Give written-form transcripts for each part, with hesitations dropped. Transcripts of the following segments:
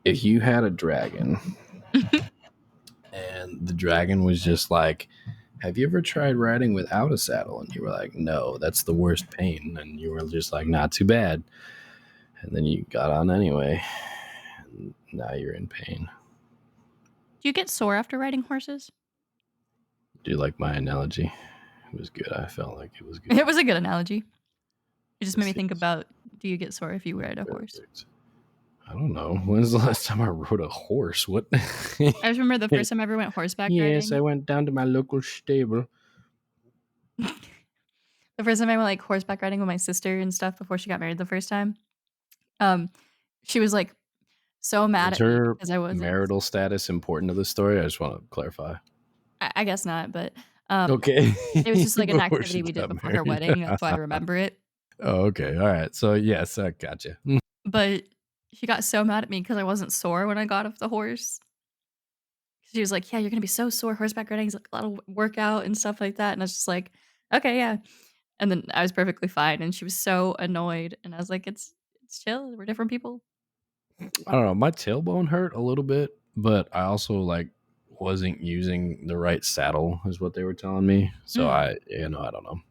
if you had a dragon and the dragon was just like, have you ever tried riding without a saddle? And you were like, no, that's the worst pain. And you were just like, not too bad. And then you got on anyway. And now you're in pain. Do you get sore after riding horses? Do you like my analogy? It was good. I felt like it was good. It was a good analogy. It just made me think about, do you get sore if you ride a horse? I don't know. When's the last time I rode a horse? What? I just remember the first time I ever went horseback riding. Yes, I went down to my local stable. The first time I went like horseback riding with my sister and stuff before she got married the first time. She was like so mad Is at me her because I wasn't. marital status important to the story? I just want to clarify. I guess not, but Okay. it was just like an Before activity she we did got before her married. wedding. That's why I remember it. Oh, okay. All right. So yes, I gotcha. But she got so mad at me because I wasn't sore when I got off the horse. She was like, "Yeah, you're gonna be so sore. Horseback riding is like a lot of workout and stuff like that." And I was just like, "Okay, yeah." And then I was perfectly fine, and she was so annoyed. And I was like, "It's chill. We're different people." I don't know. My tailbone hurt a little bit, but I also like wasn't using the right saddle, is what they were telling me. So I don't know.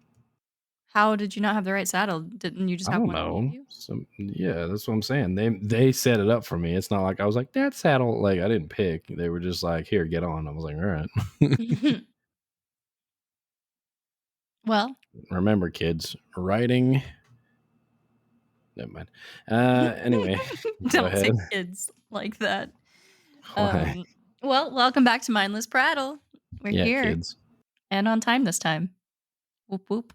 How did you not have the right saddle? Didn't you just I have don't one underneath know. you? Yeah, that's what I'm saying. They set it up for me. It's not like I was like, that saddle, like I didn't pick. They were just like, here, get on. I was like, all right. Well, Remember, kids, riding. Never mind. Anyway, go don't say ahead. kids like that. Why? Well, welcome back to Mindless Prattle. We're Yeah, here kids. and on time this time. Whoop whoop.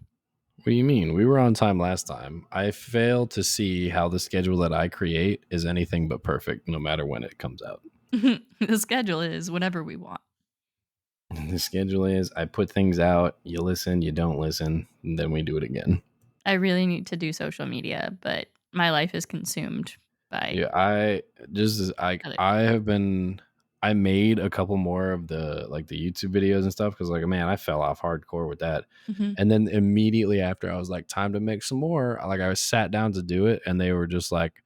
What do you mean? We were on time last time. I fail to see how the schedule that I create is anything but perfect, no matter when it comes out. The schedule is whenever we want. The schedule is I put things out, you listen, you don't listen, and then we do it again. I really need to do social media, but my life is consumed by Yeah, I have been. I made a couple more of the YouTube videos and stuff because man, I fell off hardcore with that. Mhm. And then immediately after, I was like, time to make some more. I was sat down to do it, and they were just like,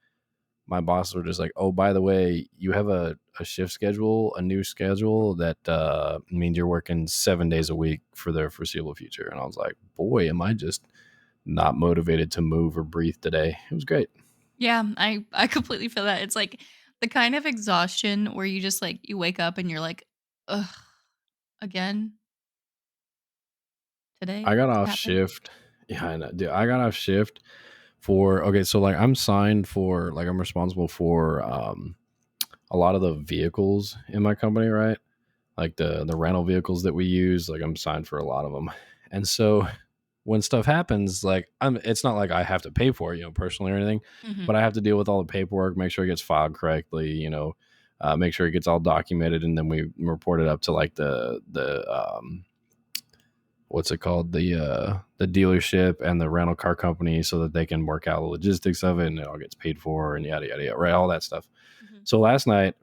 my bosses were just like, oh, by the way, you have a shift schedule, a new schedule that means you're working 7 days a week for the foreseeable future. And I was like, boy, am I just not motivated to move or breathe today. It was great. Yeah, I completely feel that. It's like the kind of exhaustion where you just like you wake up and you're like, ugh, again today. I got This off happened. shift. Yeah, I know, dude. I got off shift for so I'm signed for I'm responsible for a lot of the vehicles in my company, right? Like the rental vehicles that we use. I'm signed for a lot of them, and so when stuff happens, it's not like I have to pay for it, personally or anything, Mhm. but I have to deal with all the paperwork, make sure it gets filed correctly, make sure it gets all documented, and then we report it up to the what's it called, the dealership and the rental car company, so that they can work out the logistics of it and it all gets paid for and yada yada yada, right? All that stuff. Mhm. So last night,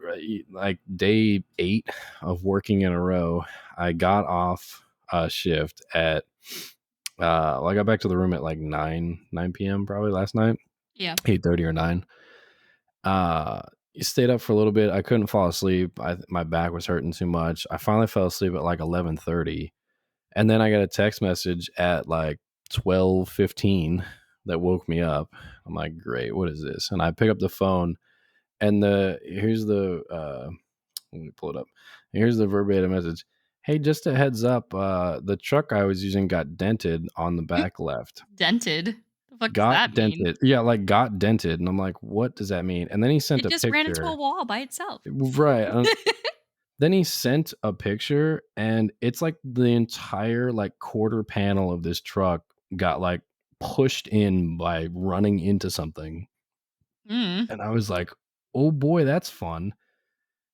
right, day 8 of working in a row, I got off shift at I got back to the room at 9 p.m. probably last night, Yeah. 8:30 or 9. Stayed up for a little bit. I couldn't fall asleep. My back was hurting too much. I finally fell asleep at 11:30, and then I got a text message at 12:15 that woke me up. I'm like, great, what is this? And I pick up the phone, and here's the let me pull it up. Here's the verbatim message. Hey, just a heads up, the truck I was using got dented on the back left. Dented. The fuck does Got that mean? dented. Yeah, got dented. And I'm like, what does that mean? And then he sent It a just ran into a picture. wall by itself. Right. Then he sent a picture, and it's the entire quarter panel of this truck got pushed in by running into something. Mm. And I was like, oh boy, that's fun.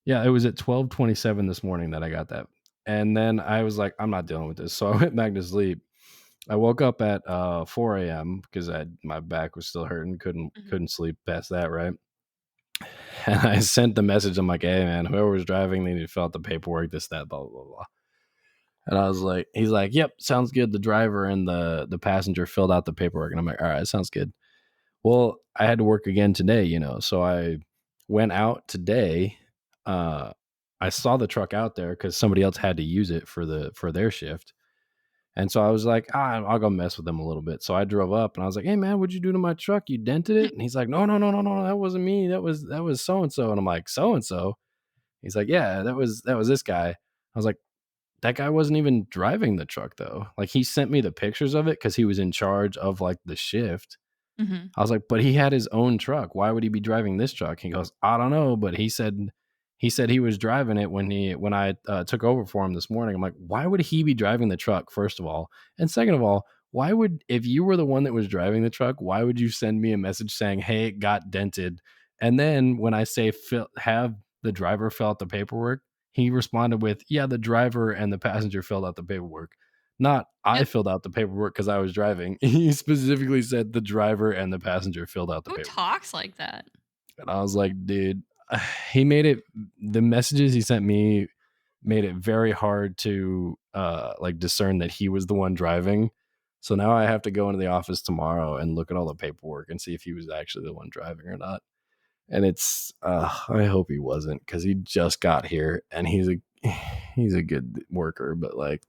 Yeah, it was at 12:27 this morning that I got that. And then I was like, I'm not dealing with this. So I went back to sleep. I woke up at 4 a.m. because my back was still hurting, Mhm. couldn't sleep past that, right? And I sent the message. I'm like, hey man, whoever was driving, they need to fill out the paperwork, this, that, blah, blah, blah, blah. And I was like, he's like, yep, sounds good. The driver and the passenger filled out the paperwork. And I'm like, all right, sounds good. Well, I had to work again today, so I Went out today. Uh, I saw the truck out there because somebody else had to use it for their shift. And so I was like, I'll go mess with them a little bit. So I drove up and I was like, hey man, what'd you do to my truck? You dented it? And he's like, no, no, no, no, no, that wasn't me. That was so and so. And I'm like, so and so. He's like, yeah, that was this guy. I was like, that guy wasn't even driving the truck though. Like he sent me the pictures of it because he was in charge of like the shift. Mhm. I was like, "But he had his own truck. Why would he be driving this truck?" He goes, "I don't know, but he said he was driving it when I took over for him this morning." I'm like, "Why would he be driving the truck, first of all? And second of all, why would if you were the one that was driving the truck, why would you send me a message saying, "Hey, it got dented?" And then when I say have the driver fill out the paperwork, he responded with, "Yeah, the driver and the passenger filled out the paperwork." Not I Yep. filled out the paperwork because I was driving. He specifically said the driver and the passenger filled out the Who paperwork. talks like that? And I was like, dude, he made it the messages he sent me made it very hard to like discern that he was the one driving. So now I have to go into the office tomorrow and look at all the paperwork and see if he was actually the one driving or not. And it's I hope he wasn't because he just got here and he's a good worker, but like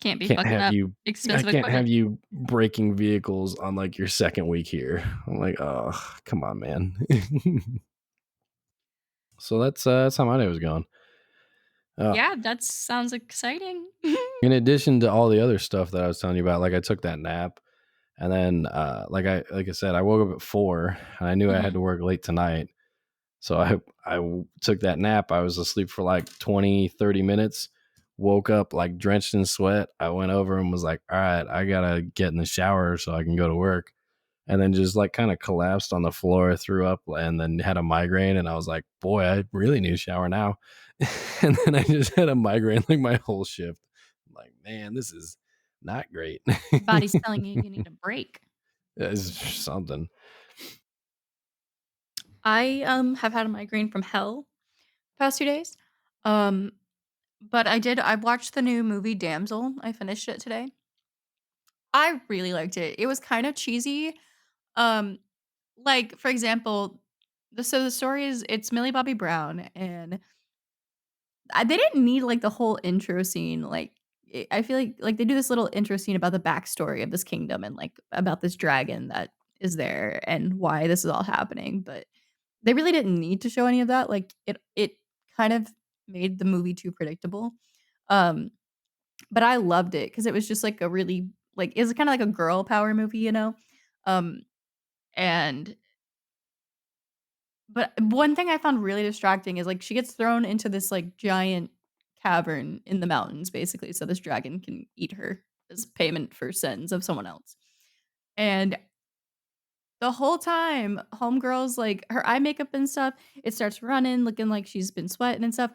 Can't be can't fucking have up you I expensive can't equipment. have you breaking vehicles on like your second week here. I'm like, oh, come on, man. So that's how my day was going. Uh, Yeah, that sounds exciting. in addition to all the other stuff that I was telling you about, like I took that nap and then like I said, I woke up at 4 and I knew I had Mhm. to work late tonight. So took that nap. I was asleep for like 20, 30 minutes. Woke up like drenched in sweat. I went over and was like, all right, I gotta get in the shower so I can go to work. And then just like kind of collapsed on the floor, threw up, and then had a migraine. And I was like, boy, I really need a shower now. And then I just had a migraine like my whole shift. I'm like, man, this is not great. Body's telling you you need a break. It's something. I, have had a migraine from hell past 2 days. Um, but I watched the new movie Damsel. I finished it today. I really liked it. It was kinda cheesy. Um, like, for example, the story is it's Millie Bobby Brown, and they didn't need, like, the whole intro scene, like, I feel like, they do this little intro scene about the backstory of this kingdom and, like, about this dragon that is there and why this is all happening, but they really didn't need to show any of that, like, it kind of made the movie too predictable, um, but I loved it because it was just, like, a really like, it was kinda like a girl power movie, you know? Um, and But one thing I found really distracting is, like, she gets thrown into this, like, giant cavern in the mountains, basically, so this dragon can eat her as payment for sins of someone else. And the whole time, homegirl's, like her eye makeup and stuff, it starts running, looking like she's been sweating and stuff.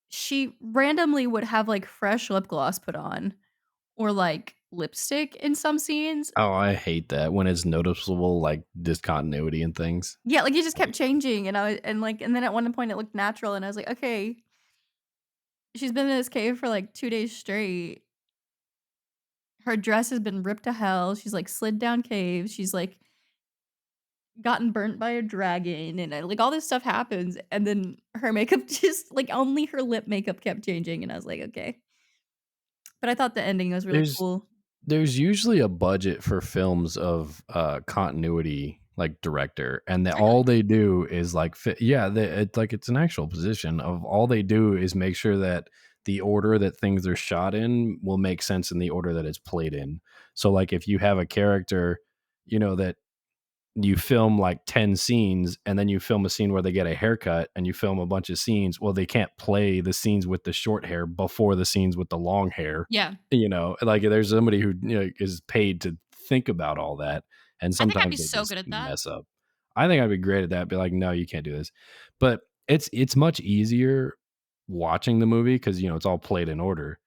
She randomly would have, like, fresh lip gloss put on or, like, lipstick in some scenes. Oh, I hate that when it's noticeable, like discontinuity and things. Yeah, like, it just kept Like, changing, and and then at one point it looked natural, and I was like, "Okay, she's been in this cave for, like, 2 days straight. Her dress has been ripped to hell. She's, like, slid down caves. She's, like, gotten burnt by a dragon, and, like, all this stuff happens, and then her makeup just like, only her lip makeup kept changing, and I was like, "Okay." But I thought the ending was really there's cool. there's usually a budget for films of continuity like director and that Really? all they do is like yeah it's an actual position of all they do is make sure that the order that things are shot in will make sense in the order that it's played in. So like if you have a character that you film like 10 scenes and then you film a scene where they get a haircut and you film a bunch of scenes, well, they can't play the scenes with the short hair before the scenes with the long hair. Yeah. Like there's somebody who is paid to think about all that, and I think I'd sometimes be they so just good at that. mess up. I think I'd be great at that. Be like, no, you can't do this. But it's much easier watching the movie because it's all played in order.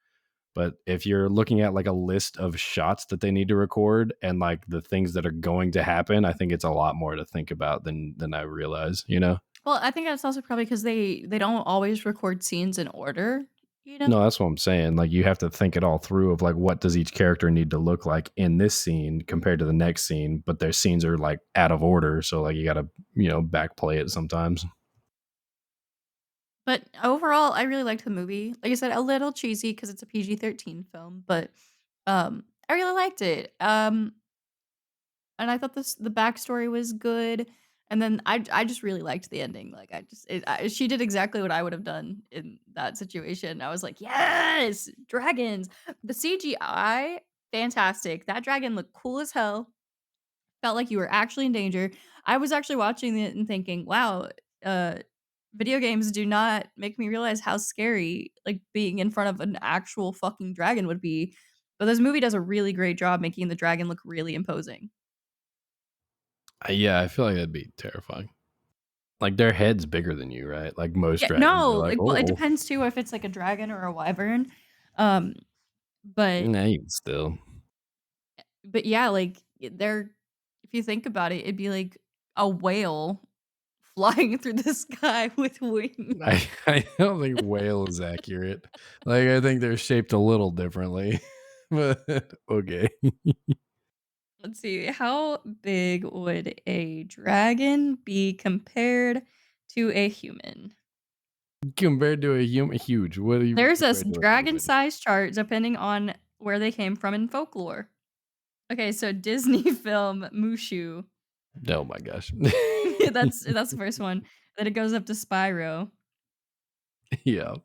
But if you're looking at like a list of shots that they need to record and like the things that are going to happen, I think it's a lot more to think about than I realize. Well, I think that's also probably because they don't always record scenes in order. you know? No, that's what I'm saying. Like you have to think it all through of like what does each character need to look like in this scene compared to the next scene, but their scenes are like out of order, so like you got to, backplay it sometimes. But overall, I really liked the movie. Like I said, a little cheesy because it's a PG-13 film, but, I really liked it. And I thought the backstory was good, and then I just really liked the ending. Like, she did exactly what I would have done in that situation. I was like, "Yes! Dragons!" The CGI, fantastic. That dragon looked cool as hell. Felt like you were actually in danger. I was actually watching it and thinking, "Wow, uh, video games do not make me realize how scary, like, being in front of an actual fucking dragon would be." But this movie does a really great job making the dragon look really imposing. Yeah, I feel like that'd be terrifying. Like their head's bigger than you, right? Like most Yeah, dragons are no, like, like, well, it oh, depends too if it's like a dragon or a wyvern. Um, but nah, even still. yeah, like, they're if you think about it, it'd be like a whale flying through the sky with wings. I don't think whale is accurate. Like I think they're shaped a little differently, but okay. Let's see, how big would a dragon be compared to a human? Compared to a human, huge. What do you mean There's a compared to a dragon human? size chart depending on where they came from in folklore. Okay, so Disney film Mushu. Oh my gosh. That's the first one. Then it goes up to Spyro. Yeah.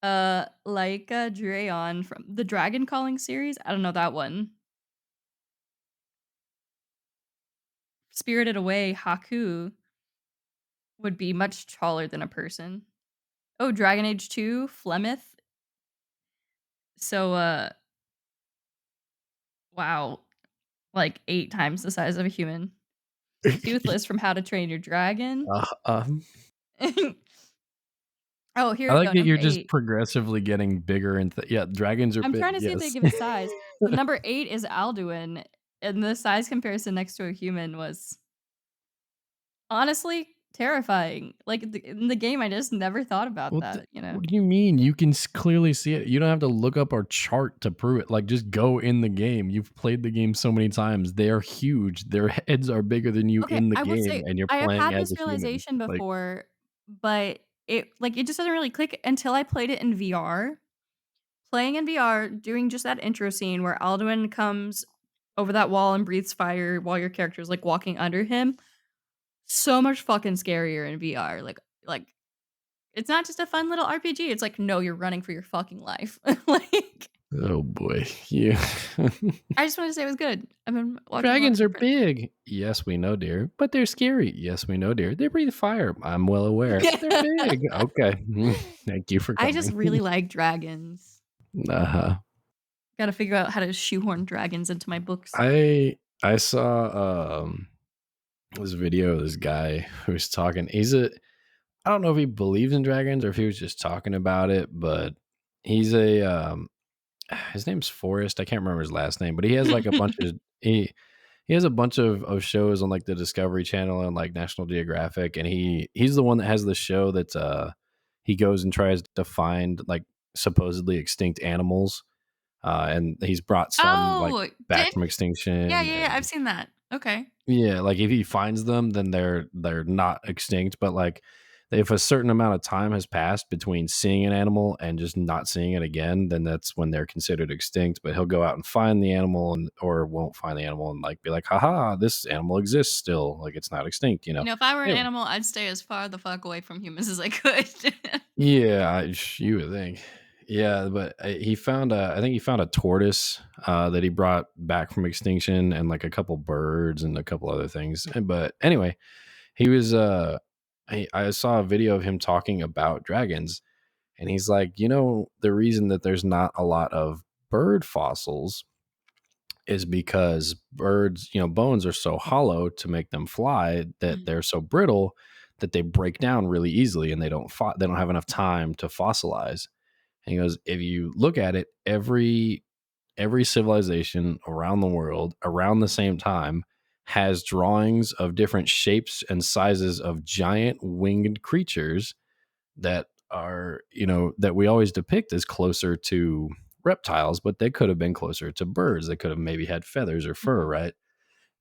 Laika Drayon from the Dragon Calling series? I don't know that one. Spirited Away, Haku would be much taller than a person. Oh, Dragon Age 2, Flemeth. So, wow, like 8 times the size of a human. Toothless from How to Train Your Dragon. Uh, um, Oh, here I we like go, that number you're just 8. progressively getting bigger and yeah, dragons are I'm big, trying to see if they yes. give it size. So number 8 is Alduin, and the size comparison next to a human was honestly terrifying. Like, in the game, I just never thought about that, you know? What do you mean? You can clearly see it. You don't have to look up our chart to prove it. Like, just go in the game. You've played the game so many times. They're huge. Their heads are bigger than you Okay, in the I will game, say and you're I have playing had as this a human. realization Like, before, but it just doesn't really click until I played it in VR. Playing in VR, doing just that intro scene where Alduin comes over that wall and breathes fire while your character is, like, walking under him, so much fucking scarier in VR, like, it's not just a fun little RPG, it's like, no, you're running for your fucking life. Like, oh boy, yeah. I just wanted to say it was good. I've been watching a lot of Dragons are different big. Yes, we know, dear. But they're scary. Yes, we know, dear. They breathe fire. I'm well aware. But they're big. Okay. Thank you for I just coming. really like dragons. Uh-huh. Gotta figure out how to shoehorn dragons into my books. I saw this video of this guy who's talking. I don't know if he believes in dragons or if he was just talking about it, but he's a his name's Forrest. I can't remember his last name, but he has like a bunch of he has a bunch of shows on like the Discovery Channel and like National Geographic, and he's the one that has the show that's he goes and tries to find like supposedly extinct animals, and he's brought some like Oh, back did from yeah, extinction, yeah, yeah, I've and seen that. Okay. yeah, like if he finds them, then they're not extinct, but like if a certain amount of time has passed between seeing an animal and just not seeing it again, then that's when they're considered extinct. But he'll go out and find the animal and or won't find the animal and like be like, haha, this animal exists still. Like it's not extinct, you know. If I were an Anyway. animal, I'd stay as far the fuck away from humans as I could. Yeah, you would think. Yeah, but he found I think he found a tortoise that he brought back from extinction and like a couple birds and a couple other things. But anyway, he was I saw a video of him talking about dragons, and he's like, the reason that there's not a lot of bird fossils is because birds, bones are so hollow to make them fly that Mm. they're so brittle that they break down really easily and they don't have enough time to fossilize. And he goes, if you look at it, every civilization around the world around the same time has drawings of different shapes and sizes of giant winged creatures that are, that we always depict as closer to reptiles, but they could have been closer to birds. They could have maybe had feathers or fur, Mhm. right?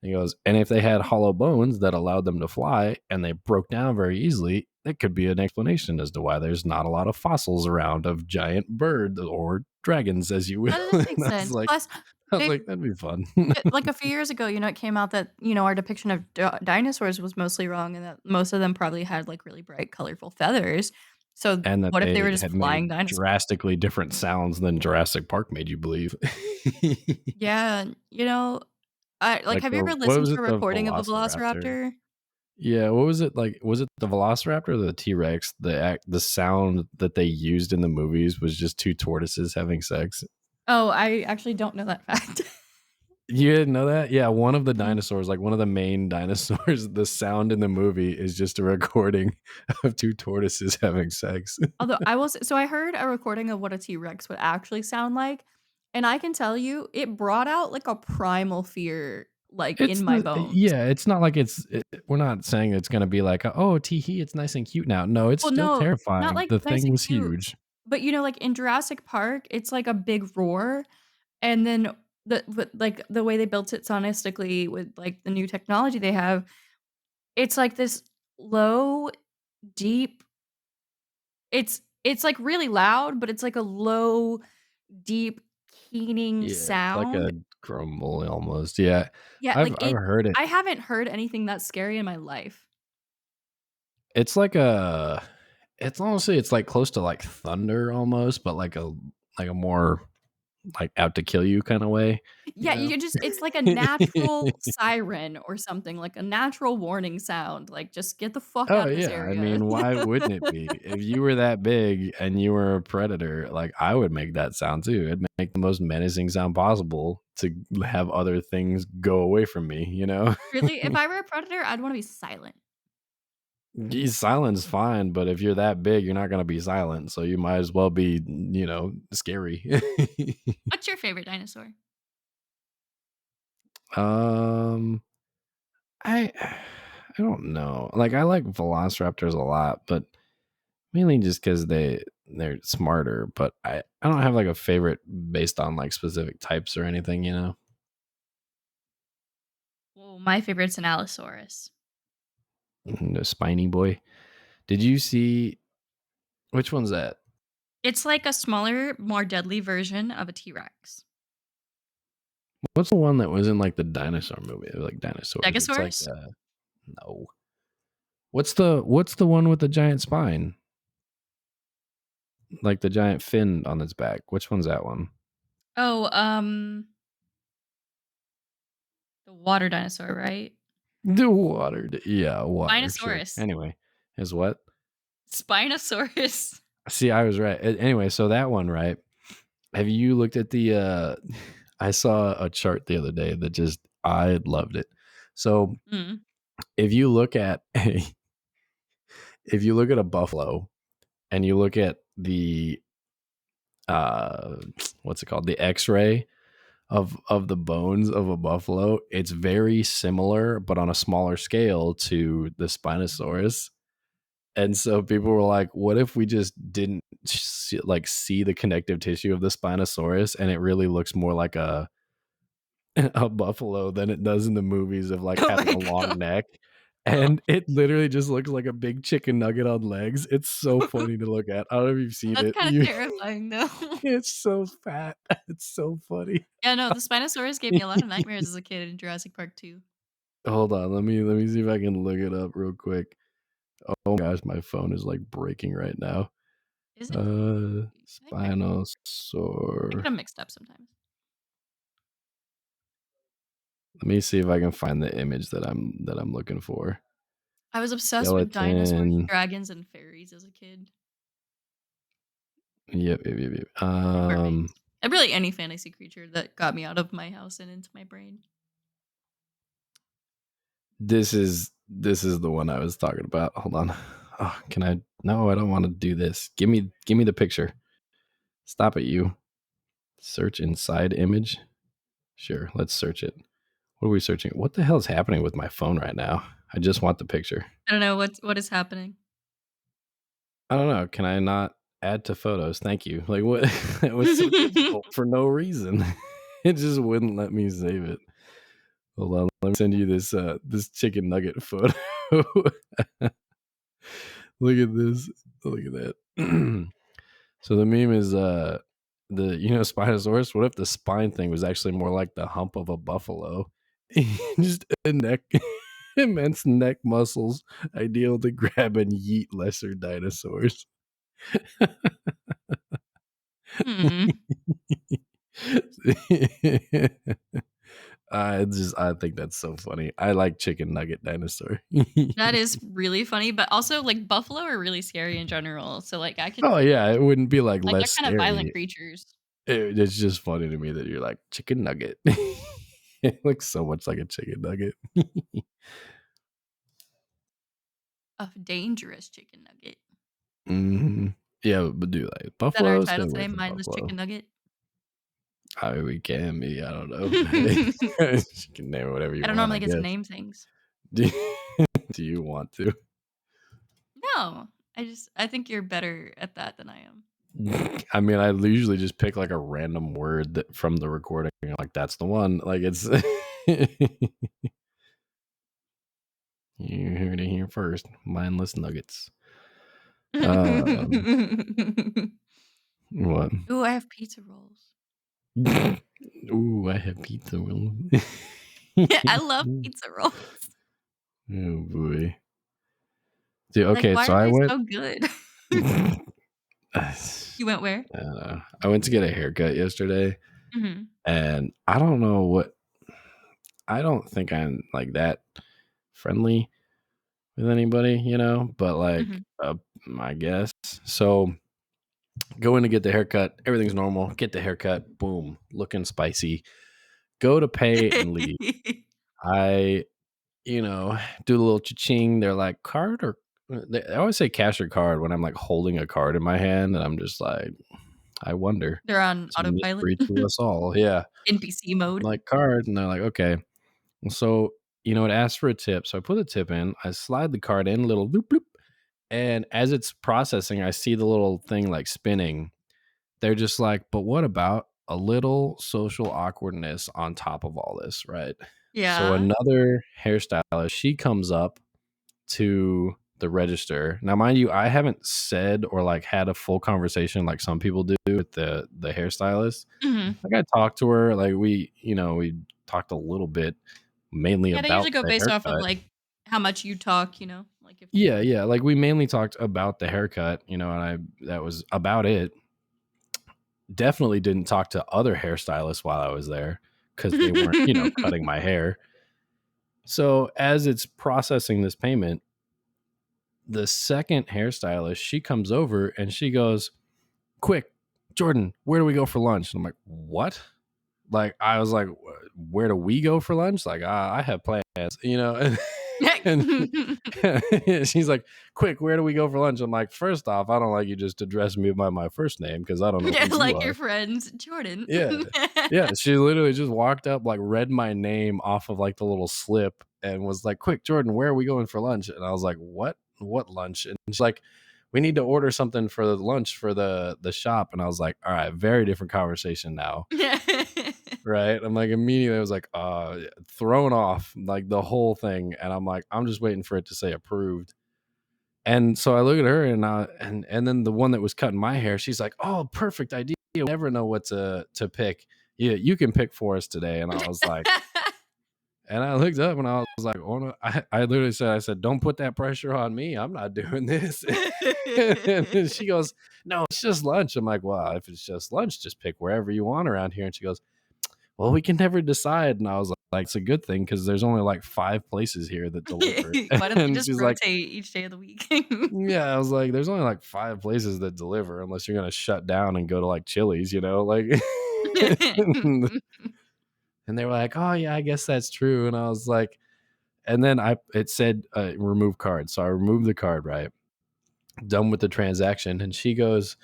He goes, and if they had hollow bones that allowed them to fly and they broke down very easily, that could be an explanation as to why there's not a lot of fossils around of giant birds or dragons, as you will. That does And make sense. Plus, I was if like, that'd be fun. like a few years ago, it came out that, our depiction of dinosaurs was mostly wrong and that most of them probably had like really bright, colorful feathers. So, And that what if they were they just had flying made dinosaurs? drastically different sounds than Jurassic Park made you believe. Yeah, Like have you ever what listened was to it, a the recording of a Velociraptor? velociraptor? Yeah, what was it like? Was it the Velociraptor or the T Rex? The sound that they used in the movies was just two tortoises having sex. Oh, I actually don't know that fact. You didn't know that? Yeah, one of the Mm. dinosaurs, like one of the main dinosaurs, the sound in the movie is just a recording of two tortoises having sex. Although I will so I heard a recording of what a T-Rex would actually sound like, and I can tell you it brought out like a primal fear like in my bones. Yeah, it's not like we're not saying it's gonna be like, oh, tee hee, it's nice and cute now. No, it's Well, still no, not terrifying. like The nice thing and was cute, huge. but like in Jurassic Park, it's like a big roar, and then like the way they built it sonistically with like the new technology they have, it's like this low, deep. It's like really loud, but it's like a low, deep, keening Yeah, it's like a sound. grumble almost. Yeah, Yeah, I've heard it. I haven't heard anything that scary in my life. It's like it's honestly, it's like close to like thunder almost, but like a more like out to kill you kind of way, you Yeah, know? you just it's like a natural siren or something, like a natural warning sound, like, "Just get the fuck Oh out of this yeah, I area." mean, why wouldn't it be? If you were that big and you were a predator, like I would make that sound too. It'd make the most menacing sound possible to have other things go away from me, you know? Really, if I were a predator, I'd wanna be silent. Silent's fine, but if you're that big, you're not gonna be silent, so you might as well be, scary. What's your favorite dinosaur? Um, I I don't know. Like I like velociraptors a lot, but mainly just because they're smarter. But I don't have like a favorite based on like specific types or anything. Well, my favorite's an Allosaurus. The spiny boy. Did you see which one's that? It's like a smaller, more deadly version of a T-Rex. What's the one that was in like the dinosaur movie? Like dinosaurs. It's like Stegosaurus? no. What's the one with the giant spine? Like the giant fin on its back. Which one's that one? Oh, the water dinosaur, right? The water. Yeah, water. Sure. Spinosaurus. Anyway, is what? Spinosaurus. See, I was right. Anyway, so that one, right? Have you looked at the I saw a chart the other day that just I loved it. So, Mm. if you look at a buffalo and you look at the uh what's it called? The x-ray of the bones of a buffalo, it's very similar but on a smaller scale to the Spinosaurus. And so people were like, what if we just didn't see the connective tissue of the Spinosaurus and it really looks more like a buffalo than it does in the movies of like Oh having my a long god. neck. And it literally just looks like a big chicken nugget on legs. It's so funny to look at. I don't know if you've seen That's it. kinda terrifying, though. It's so fat. It's so funny. Yeah, no, the Spinosaurus gave me a lot of nightmares as a kid in Jurassic Park 2. Hold on, let me see if I can look it up real quick. Oh my gosh, my phone is like breaking right now. Is it? I think I get Spinosaur. them mixed up sometimes. Let me see if I can find the image that I'm looking for. I was obsessed with dinosaurs, Skeleton. dragons, and fairies as a kid, Yep, yep, yep, yep. and mermaids. And really any fantasy creature that got me out of my house and into my brain. This is the one I was talking about. Hold on. Oh, can I? No, I don't want to do this. Give me the picture. Stop it, you. Search inside image. Sure, let's search it. What are we searching? What the hell is happening with my phone right now? I just want the picture. I don't know what is happening. I don't know. Can I not add to photos? Thank you. Like what? It was so difficult for no reason. It just wouldn't let me save it. Hold on, let me send you this chicken nugget photo. Look at this. Look at that. So the meme is the Spinosaurus. What if the spine thing was actually more like the hump of a buffalo? Just a neck, immense neck muscles, ideal to grab and yeet lesser dinosaurs. Hmm. I think that's so funny. I like chicken nugget dinosaur. That is really funny, but also, like, buffalo are really scary in general, so, like, I could Oh see yeah, it wouldn't be like like, less they're kind of violent scary. creatures. It's just funny to me that you're like chicken nugget. It looks so much like a chicken nugget. A dangerous chicken nugget. Hmm. Yeah, but do like Is that our buffalo. Stay title away today? from Mindless buffalo. chicken nugget? We can be. I don't know. I You can name it whatever you don't want. I normally get to guess. name things. Do do you want to? No, I think you're better at that than I am. I mean, I usually just pick like a random word that from the recording. Like that's the one. Like it's you heard it here first. Mindless nuggets. Um, what? Ooh, I have pizza rolls. Ooh, I have pizza roll. I love pizza rolls. Oh boy. Dude, Like, okay, why so are I they went so good? I You went where? I went to get a haircut yesterday, Mhm, and I don't know what I don't think I'm like that friendly with anybody, but like mhm. I guess. So go in to get the haircut, everything's normal. Get the haircut, boom, looking spicy. Go to pay and leave. I do the little cha-ching. They're like, card or I always say cash or card when I'm like holding a card in my hand, and I'm just like, I wonder. They're on It's a autopilot, mystery to us all. Yeah. NPC mode. Like card. And they're like, okay. So, it asks for a tip. So I put the tip in, I slide the card in, little loop loop. And as it's processing, I see the little thing like spinning. They're just like, but what about a little social awkwardness on top of all this, right? So Yeah. another hairstylist, she comes up to the register. Now, mind you, I haven't said or like had a full conversation like some people do with the hairstylist. Mhm. Like I talked to her, like we talked a little bit mainly Yeah, they usually about go the based off of, haircut. like, how much you talk, like, if Yeah, they're yeah. Like we mainly talked about the haircut, and that was about it. Definitely didn't talk to other hairstylists while I was there because they weren't, cutting my hair. So as it's processing this payment, the second hairstylist, she comes over and she goes, quick, Jordan, where do we go for lunch? And I'm like, what? Like, I was like, where do we go for lunch? Like, I have plans, and she's like, quick, where do we go for lunch? I'm like, first off, I don't like you just address me by my first name because I don't know Yeah, who you like your are. friends, Jordan. Yeah. Yeah. She literally just walked up, like, read my name off of like the little slip and was like, quick, Jordan, where are we going for lunch? And I was like, what? What lunch? And she's like, we need to order something for the lunch for the shop. And I was like, all right, very different conversation now. Yeah. Right. I'm like, immediately I was like, thrown off like the whole thing. And I'm like, I'm just waiting for it to say approved. And so I look at her and then the one that was cutting my hair, she's like, "Oh, perfect idea. You never know what to pick. Yeah, you can pick for us today." And I was like, and I looked up and I was like, "Oh no!" I literally said, "I said, don't put that pressure on me. I'm not doing this." And then she goes, "No, it's just lunch." I'm like, "Well, if it's just lunch, just pick wherever you want around here." And she goes, well, we can never decide. And I was like, it's a good thing because there's only like 5 places here that deliver. Why don't they And just she's like, rotate each day of the week? yeah, I was like, there's only like 5 places that deliver unless you're gonna shut down and go to like Chili's, like and they were like, oh yeah, I guess that's true. And I was like, and then it said remove card. So I removed the card, right? Done with the transaction. And she goes,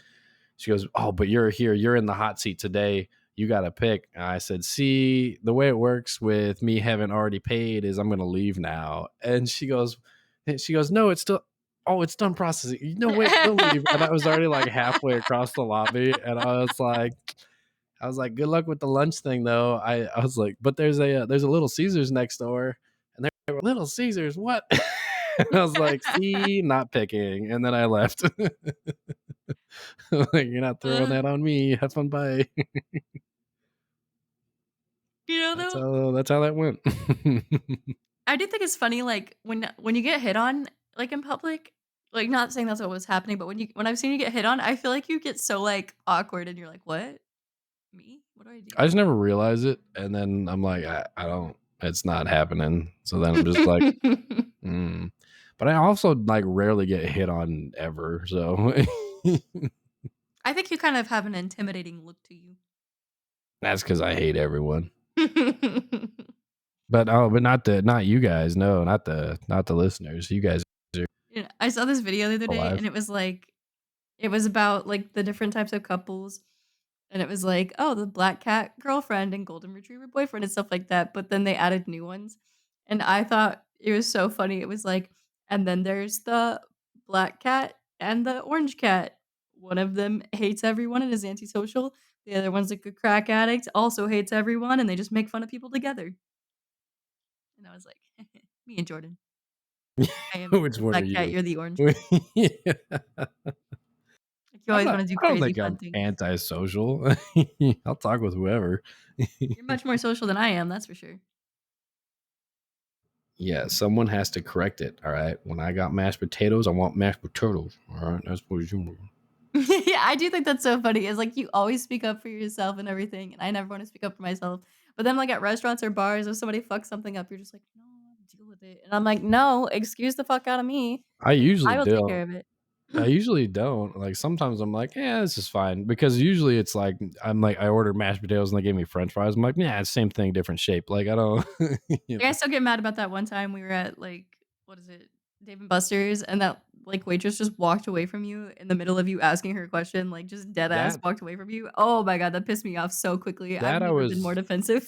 oh, but you're here, you're in the hot seat today. You gotta pick. And I said, see, the way it works with me having already paid is I'm gonna leave now. And she goes, no, it's still "Oh, it's done processing." "No, wait, don't leave." And I was already like halfway across the lobby, and "Good luck with the lunch thing, though." I was like, "But there's a Little Caesars next door," and they were, "Little Caesars, what?" I was like, "See, not picking," and then I left. Like, "You're not throwing Uh, that on me. Have fun, bye." though, That's how that went. I do think it's funny, like, when you get hit on, like, in public, like, not saying that's what was happening, but when I've seen you get hit on, I feel like you get so, like, awkward and you're like, "What? Me? What do I do?" I just never realize it, and then I'm like, I don't. It's not happening. So then I'm just like, mm. But I also like rarely get hit on ever. So I think you kind of have an intimidating look to you. that's because I hate everyone. But not you guys. No, not the listeners. You guys are Yeah, I saw this video the other day, alive. and it was about, like, the different types of couples, and it was like, "Oh, the black cat girlfriend and golden retriever boyfriend," and stuff like that, but then they added new ones, and I thought it was so funny. It was like, "And then there's the black cat and the orange cat. One of them hates everyone and is antisocial. The other one's like a crack addict, also hates everyone, and they just make fun of people together." And I was like, "Me and Jordan. I am Which the one are black cat, you? you're the orange cat." Yeah. Like, you always wanna do I don't crazy think fun I'm things. antisocial. I'll talk with whoever. You're much more social than I am, that's for sure. Yeah, someone has to correct it. All right. When I got mashed potatoes, I want mashed potatoes. All right. That's what you want. Yeah, I do think that's so funny. Is like you always speak up for yourself and everything, and I never wanna speak up for myself. But then, like, at restaurants or bars, if somebody fucks something up, you're just like, "No, deal with it." And I'm like, "No, excuse the fuck out of me. I usually I will take don't. care of it." I usually don't. Like sometimes I'm like, yeah, this is fine. Because usually it's like I'm like I ordered mashed potatoes and they gave me French fries. I'm like, yeah, it's same thing, different shape. Like I don't you Like, I know. still get mad about that one time we were at, like, what is it? Dave& and Buster's, and that, like, waitress just walked away from you in the middle of you asking her a question, like, just dead ass That walked away from you. Oh my god, that pissed me off so quickly. I've that I never been more was defensive.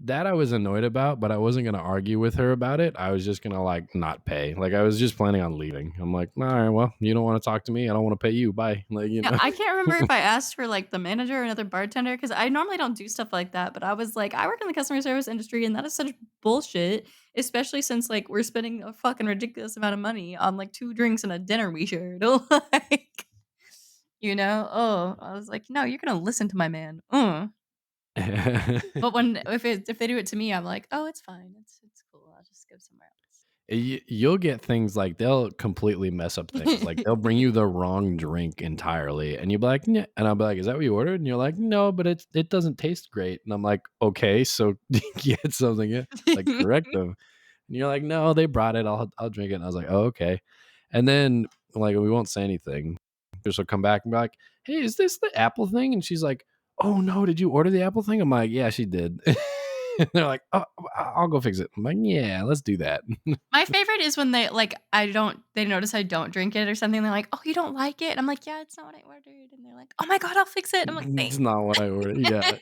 that I was annoyed about, but I wasn't gonna argue with her about it. I was just gonna like not pay. Like I was just planning on leaving. I'm like, all right, well, you don't want to talk to me. I don't want to pay you. Bye. Like, you Yeah, know. I can't remember if I asked for, like, the manager or another bartender because I normally don't do stuff like that, but I was like, "I work in the customer service industry, and that is such bullshit, especially since, like, we're spending a fucking ridiculous amount of money on, like, 2 drinks and a dinner we shared." Like, you know? Oh, I was like, "No, you're gonna listen to my man. But when if they do it to me, I'm like, "Oh, it's fine. It's cool. I'll just go somewhere You'll get things like they'll completely mess up things. Like they'll bring else." you the wrong drink entirely, and you'll be like, "Nah," and I'll be like, "Is that what you ordered?" And you're like, "No, but it doesn't taste great." And I'm like, "Okay, so get something like correct them." And you're like, "No, they brought it. I'll drink it." And I was like, "Oh, okay." And then like we won't say anything. Just will come back and be like, "Hey, is this the Apple thing?" And she's like, "Oh no, did you order the Apple thing?" I'm like, "Yeah, she did." And they're like, "Oh, I'll go fix it." I'm like, "Yeah, let's do that." My favorite is when they notice I don't drink it or something, they're like, "Oh, you don't like it?" I'm like, "Yeah, it's not what I ordered." And they're like, "Oh my god, I'll fix it." I'm like, It's "Thanks." not what I ordered. Yeah.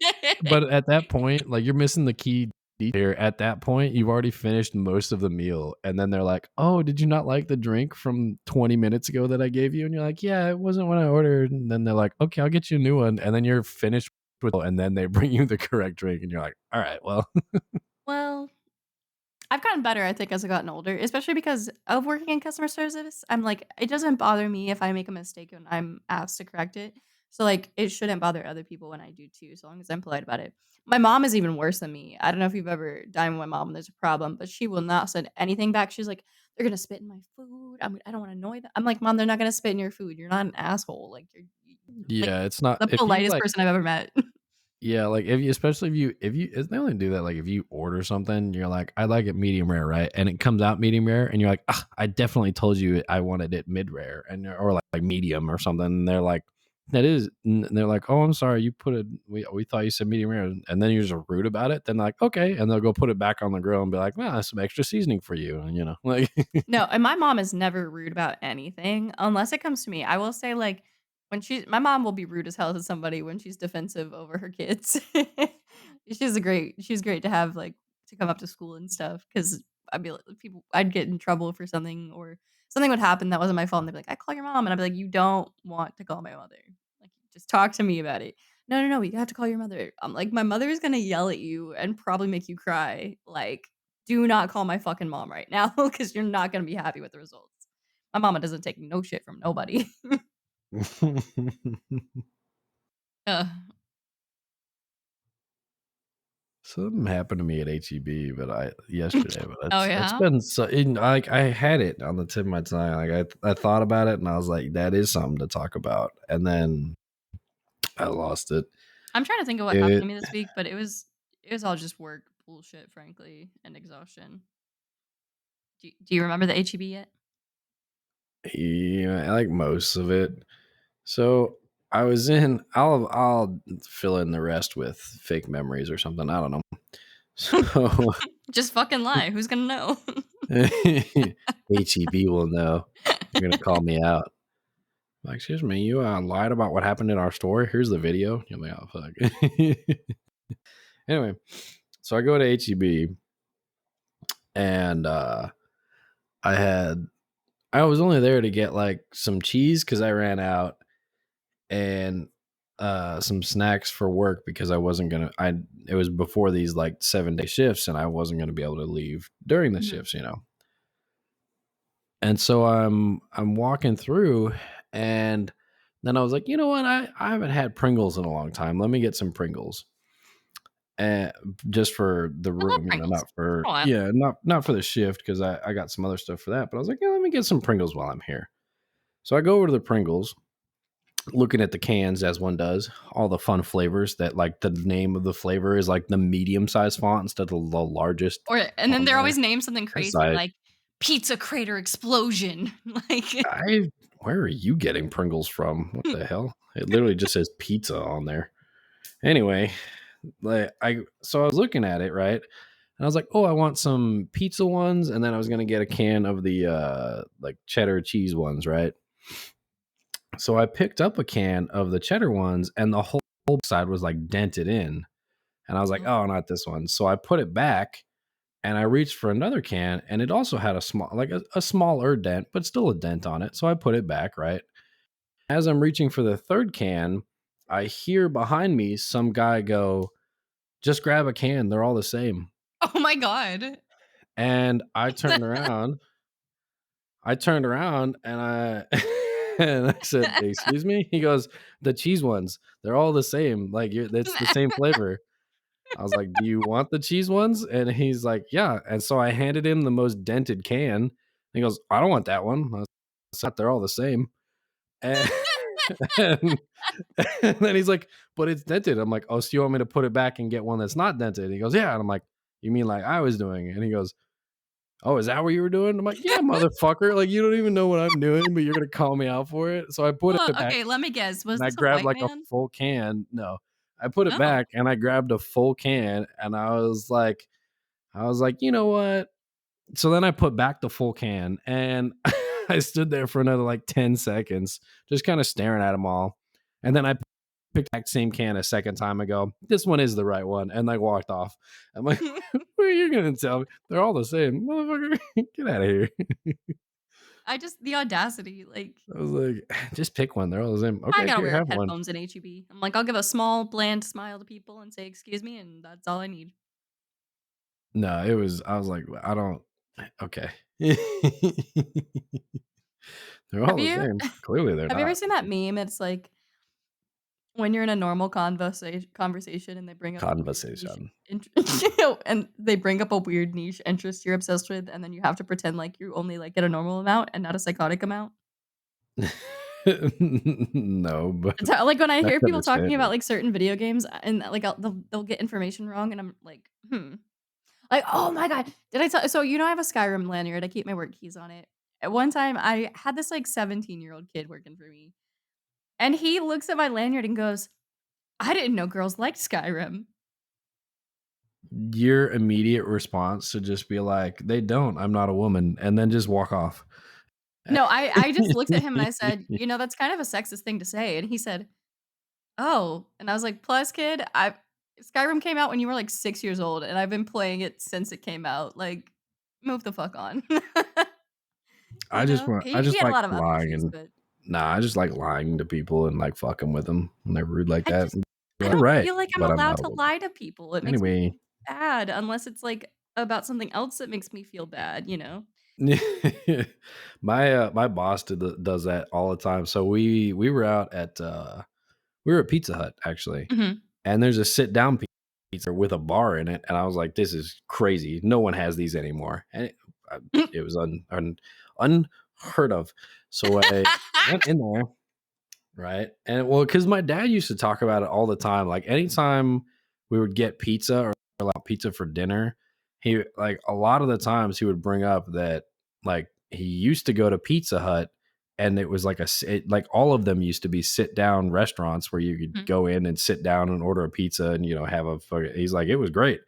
But at that point, like you're missing the key detail. At that point, you've already finished most of the meal. And then they're like, "Oh, did you not like the drink from 20 minutes ago that I gave you?" And you're like, "Yeah, it wasn't what I ordered." And then they're like, "Okay, I'll get you a new one." And then you're finished with and then they bring you the correct drink and you're like, "All right, well." Well, I've gotten better, I think, as I've gotten older, especially because of working in customer service. I'm like, it doesn't bother me if I make a mistake and I'm asked to correct it. So, like, it shouldn't bother other people when I do too, so long as I'm polite about it. My mom is even worse than me. I don't know if you've ever dined with my mom and there's a problem, but she will not send anything back. She's like, they're gonna spit in my food. I don't want to annoy them. I'm like, Mom, they're not gonna spit in your food. You're not an asshole. Like, you're like Yeah, it's not the if you politest like person I've ever met. yeah, like if you especially if they only do that like if you order something, you're like, I like it medium rare, right? And it comes out medium rare, and you're like, ah, I definitely told you I wanted it mid rare, and or like medium or something. And they're like, and they're like, oh, I'm sorry, you put it. We thought you said medium rare, and then you're just rude about it. Then like, okay, and they'll go put it back on the grill and be like, well, that's some extra seasoning for you, and you know, like, No, and my mom is never rude about anything unless it comes to me. I will say, like, when my mom will be rude as hell to somebody when she's defensive over her kids. She's great to have, like, to come up to school and stuff because 'cause I'd be like I'd get in trouble for something or something would happen that wasn't my fault, and they'd be like, "I call your mom," and I'd be like, "You don't want to call my mother. Like, just talk to me about it." "No, no, no, you have to call your mother." I'm like, "My mother is gonna yell at you and probably make you cry. Like, do not call my fucking mom right now because 'cause you're not gonna be happy with the results." My mama doesn't take no shit from nobody. Ugh. Something happened to me at HEB, but I yesterday, but Oh, it's yeah? been so like I had it on the tip of my tongue. Like I thought about it and I was like, that is something to talk about. And then I lost it. I'm trying to think of what happened to It me this week, but it was all just work bullshit, frankly, and exhaustion. Do you remember the HEB yet? yeah, I like most of it. So I was in. I'll fill in the rest with fake memories or something. I don't know. So Just fucking lie, who's gonna know? HEB will know. They're gonna call me out. Like, excuse me, you lied about what happened in our store. Here's the video. You're like, oh fuck. Anyway, so I go to HEB and I had I was only there to get like some cheese because I ran out and some snacks for work because I wasn't gonna I it was before these like 7-day shifts and I wasn't gonna be able to leave during the Mhm. shifts. And so I'm walking through and then I was like, you know what? I haven't had Pringles in a long time. Let me get some Pringles. And just for the I love room, Pringles. not for Oh, yeah, not for the shift because I got some other stuff for that. But I was like, yeah, let me get some Pringles while I'm here. So I go over to the Pringles, looking at the cans as one does, all the fun flavors that like the name of the flavor is like the medium size font instead of the largest and then on they're there. always named something I crazy decided, like Pizza Crater Explosion. Like, I where are you getting Pringles from? What the hell? It literally just says pizza on there. Anyway, like I was looking at it, right? And I was like, "Oh, I want some pizza ones," and then I was gonna get a can of the like cheddar cheese ones, right? So I picked up a can of the cheddar ones, and the whole side was like dented in, and I was like, oh. "Oh, not this one." So I put it back, and I reached for another can, and it also had a small, like a smaller dent, but still a dent on it. So I put it back, right? As I'm reaching for the third can, I hear behind me some guy go, "Just grab a can. They're all the same." Oh my god. And I turned around and I and I said, "Excuse me?" He goes, "The cheese ones. They're all the same. Like it's the same flavor." I was like, "Do you want the cheese ones?" And he's like, "Yeah." And so I handed him the most dented can. He goes, "I don't want that one." I said, "They're all the same." And, and, and then he's like, "But it's dented." I'm like, "Oh, so you want me to put it back and get one that's not dented?" He goes, "Yeah." And I'm like, "You mean like I was doing?" And he goes, "Oh, is that what you were doing?" I'm like, "Yeah, motherfucker. Like, you don't even know what I'm doing, but you're gonna call me out for it." So I put Well, it back okay, let me guess, was and I this a grabbed white like a man? full can. No, I put it Oh. back and I grabbed a full can and I was like, you know what? So then I put back the full can and I stood there for another like 10 seconds, just kind of staring at them all. And then I picked that same can a second time. I go, this one is the right one. And I walked off. I'm like, what are you going to tell me? They're all the same. Motherfucker, get out of here. The audacity, like, I was like, just pick one. They're all the same. I Okay, gotta here, wear have one. headphones in HEB. I'm like, I'll give a small, bland smile to people and say, "Excuse me," and that's all I need. No, I was like, I don't, okay. They're all Have the you same. Clearly they're have you ever not. seen that meme? It's like when you're in a normal conversation and they bring up a weird niche Conversation. and they bring up a weird niche interest you're obsessed with, and then you have to pretend like you only like it a normal amount and not a psychotic amount. No, but It's how like, when I that's hear people talking about, understandable. like, certain video games, and, like, they'll get information wrong, and I'm like, "Hmm." Like, oh my god, did I tell so, I have a Skyrim lanyard, I keep my work keys on it. At one time, I had this, like, 17-year-old kid working for me, and he looks at my lanyard and goes, "I didn't know girls liked Skyrim." Your immediate response to just be like, "They don't. I'm not a woman," and then just walk off. No, I just looked at him and I said, That's kind of a sexist thing to say," and he said, "Oh," and I was like, "Plus, kid, I Skyrim came out when you were, like, 6 years old, and I've been playing it since it came out, like, move the fuck on." You know? I He just had a like lot of other lying issues, and but nah, I just like lying to people and like fucking with them when they're rude like I that. just I You're don't right, feel like I'm but I'm allowed not a to woman. lie to people. It makes me Anyway, feel bad unless it's, like, about something else that makes me feel bad, you know? my boss does that all the time. So we were out at we were at Pizza Hut actually, Mhm. and there's a sit down pizza with a bar in it, and I was like, this is crazy. No one has these anymore, and it was unheard of. So I went in there. Right. And well, because my dad used to talk about it all the time. Like anytime we would get pizza or like pizza for dinner, he like a lot of the times he would bring up that like he used to go to Pizza Hut and it was like like all of them used to be sit down restaurants where you could Mhm. go in and sit down and order a pizza and have he's like it was great.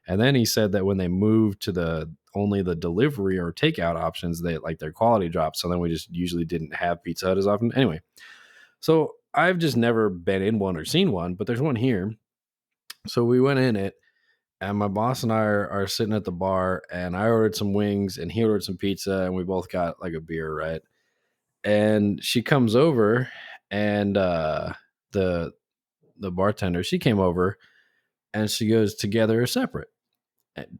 And then he said that when they moved to the only the delivery or takeout options, they like their quality dropped. So then we just usually didn't have Pizza Hut as often. Anyway, so I've just never been in one or seen one, but there's one here. So we went in it, and my boss and I are sitting at the bar, and I ordered some wings, and he ordered some pizza, and we both got like a beer, right? And she comes over, and the the bartender she came over, and she goes, "Together or separate?"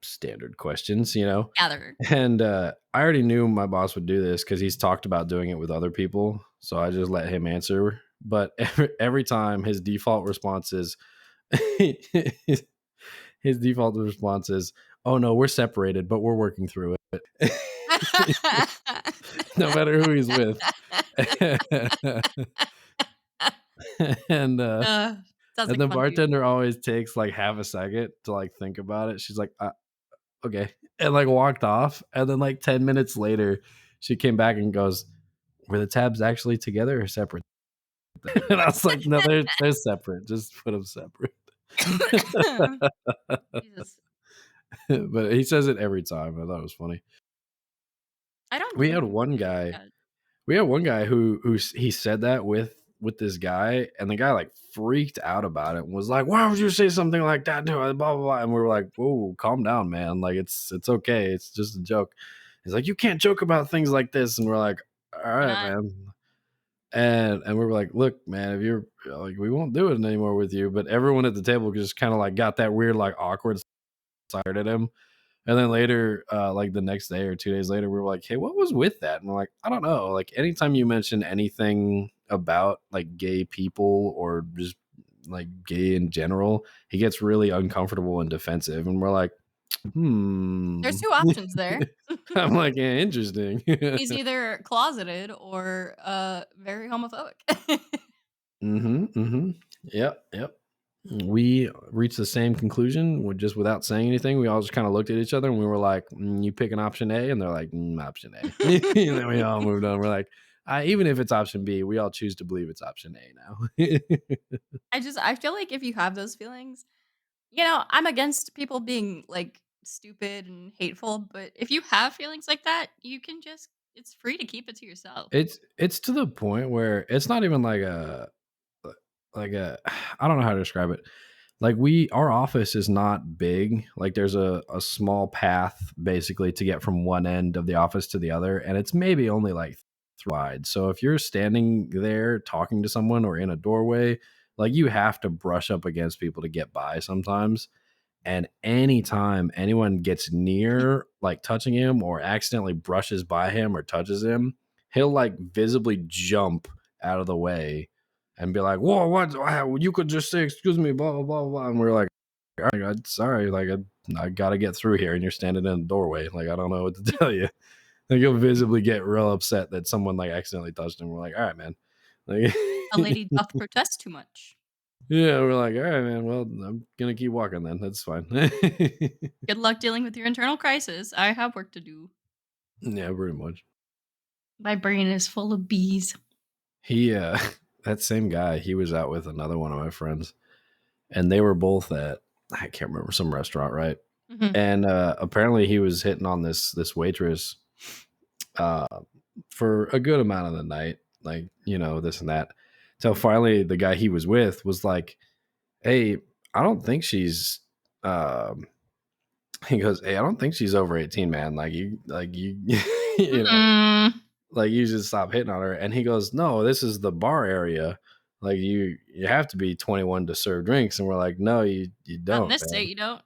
Standard questions, you know. Gather. And I already knew my boss would do this because he's talked about doing it with other people. So I just let him answer. But every time his default response is, his, his default response is, "Oh no, we're separated, but we're working through it." No matter who he's with. and Uh, Sounds and like a the fun dude. bartender always takes like half a second to like think about it. She's like, okay. And like walked off. And then like 10 minutes later, she came back and goes, were the tabs actually together or separate? And I was like, no, they're separate. Just put them separate. Jesus. But he says it every time. I thought it was funny. I don't We do had anything one stupid like guy. that. We had one guy he said that with this guy, and the guy like freaked out about it and was like, "Why would you say something like that?" To blah blah blah. And we were like, "Whoa, calm down, man. Like it's okay. It's just a joke." He's like, "You can't joke about things like this," and we're like, "All Why right, not? man." And we were like, "Look, man, if you're like, we won't do it anymore with you." But everyone at the table just kind of like got that weird like awkward side at him. And then later, like the next day or 2 days later, we were like, "Hey, what was with that?" And we're like, "I don't know." Like anytime you mention anything about like gay people or just like gay in general, he gets really uncomfortable and defensive. And we're like, There's "Hmm." 2 options there. I'm like, "Yeah, interesting." He's either closeted or, very homophobic. Mhm, mhm. Yep, yep. We reached the same conclusion with just without saying anything. We all just kinda looked at each other and we were like, "You picking option A?" And they're like, option A." And then we all moved on. We're like, even if it's option B, we all choose to believe it's option A now." I feel like if you have those feelings, I'm against people being, like, stupid and hateful, but if you have feelings like that, you can just it's free to keep it to yourself. It's to the point where it's not even like a I don't know how to describe it. Like our office is not big. Like there's a small path basically to get from one end of the office to the other, and it's maybe only like wide. So if you're standing there talking to someone or in a doorway, like you have to brush up against people to get by sometimes. And anytime anyone gets near, like touching him or accidentally brushes by him or touches him, he'll like visibly jump out of the way and be like, "Whoa, what? Wow, you could just say, excuse me, blah, blah, blah, blah." And we're like, "All right, sorry, like, I got to get through here. And you're standing in the doorway. Like, I don't know what to tell you." Like, he'll visibly get real upset that someone like accidentally touched him. We're like, "All right, man." Like, A lady doth protest too much. yeah, we're like, "All right, man. Well, I'm going to keep walking then. That's fine." Good luck dealing with your internal crisis. I have work to do. Yeah, pretty much. My brain is full of bees. He that same guy, he was out with another one of my friends, and they were both at I can't remember some restaurant, right? Mhm. And apparently he was hitting on this waitress uh for a good amount of the night, like, this and that. Till finally the guy he was with was like, "Hey, I don't think she's um he goes, "Hey, I don't think she's over 18, man. Like you you know, Mm-mm. like, "You should stop hitting on her," and he goes, "No, this is the bar area. Like, you have to be 21 to serve drinks," and we're like, "No, you Not in don't, this man." state, you don't.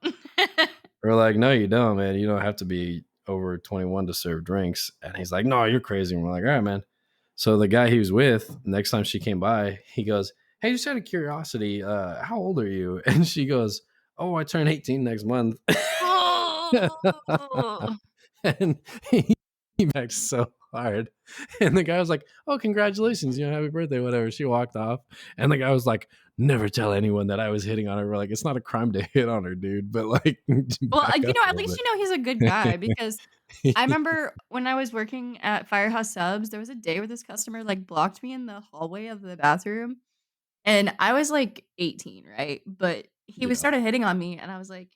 We're like, "No, you don't, man. You don't have to be over 21 to serve drinks." And he's like, "No, you're crazy." And we're like, "All right, man." So the guy he was with, next time she came by, he goes, "Hey, just out of curiosity, how old are you?" And she goes, "Oh, I turn 18 next month." Oh. And he backed so hard. And the guy was like, "Oh, congratulations, happy birthday, whatever." She walked off. And the guy was like, "Never tell anyone that I was hitting on her." We're like, "It's not a crime to hit on her, dude, but like Well, back up a at little least bit." he's a good guy because I remember when I was working at Firehouse Subs, there was a day where this customer, like, blocked me in the hallway of the bathroom, and I was, like, 18, right? But he was Yeah. started hitting on me, and I was like,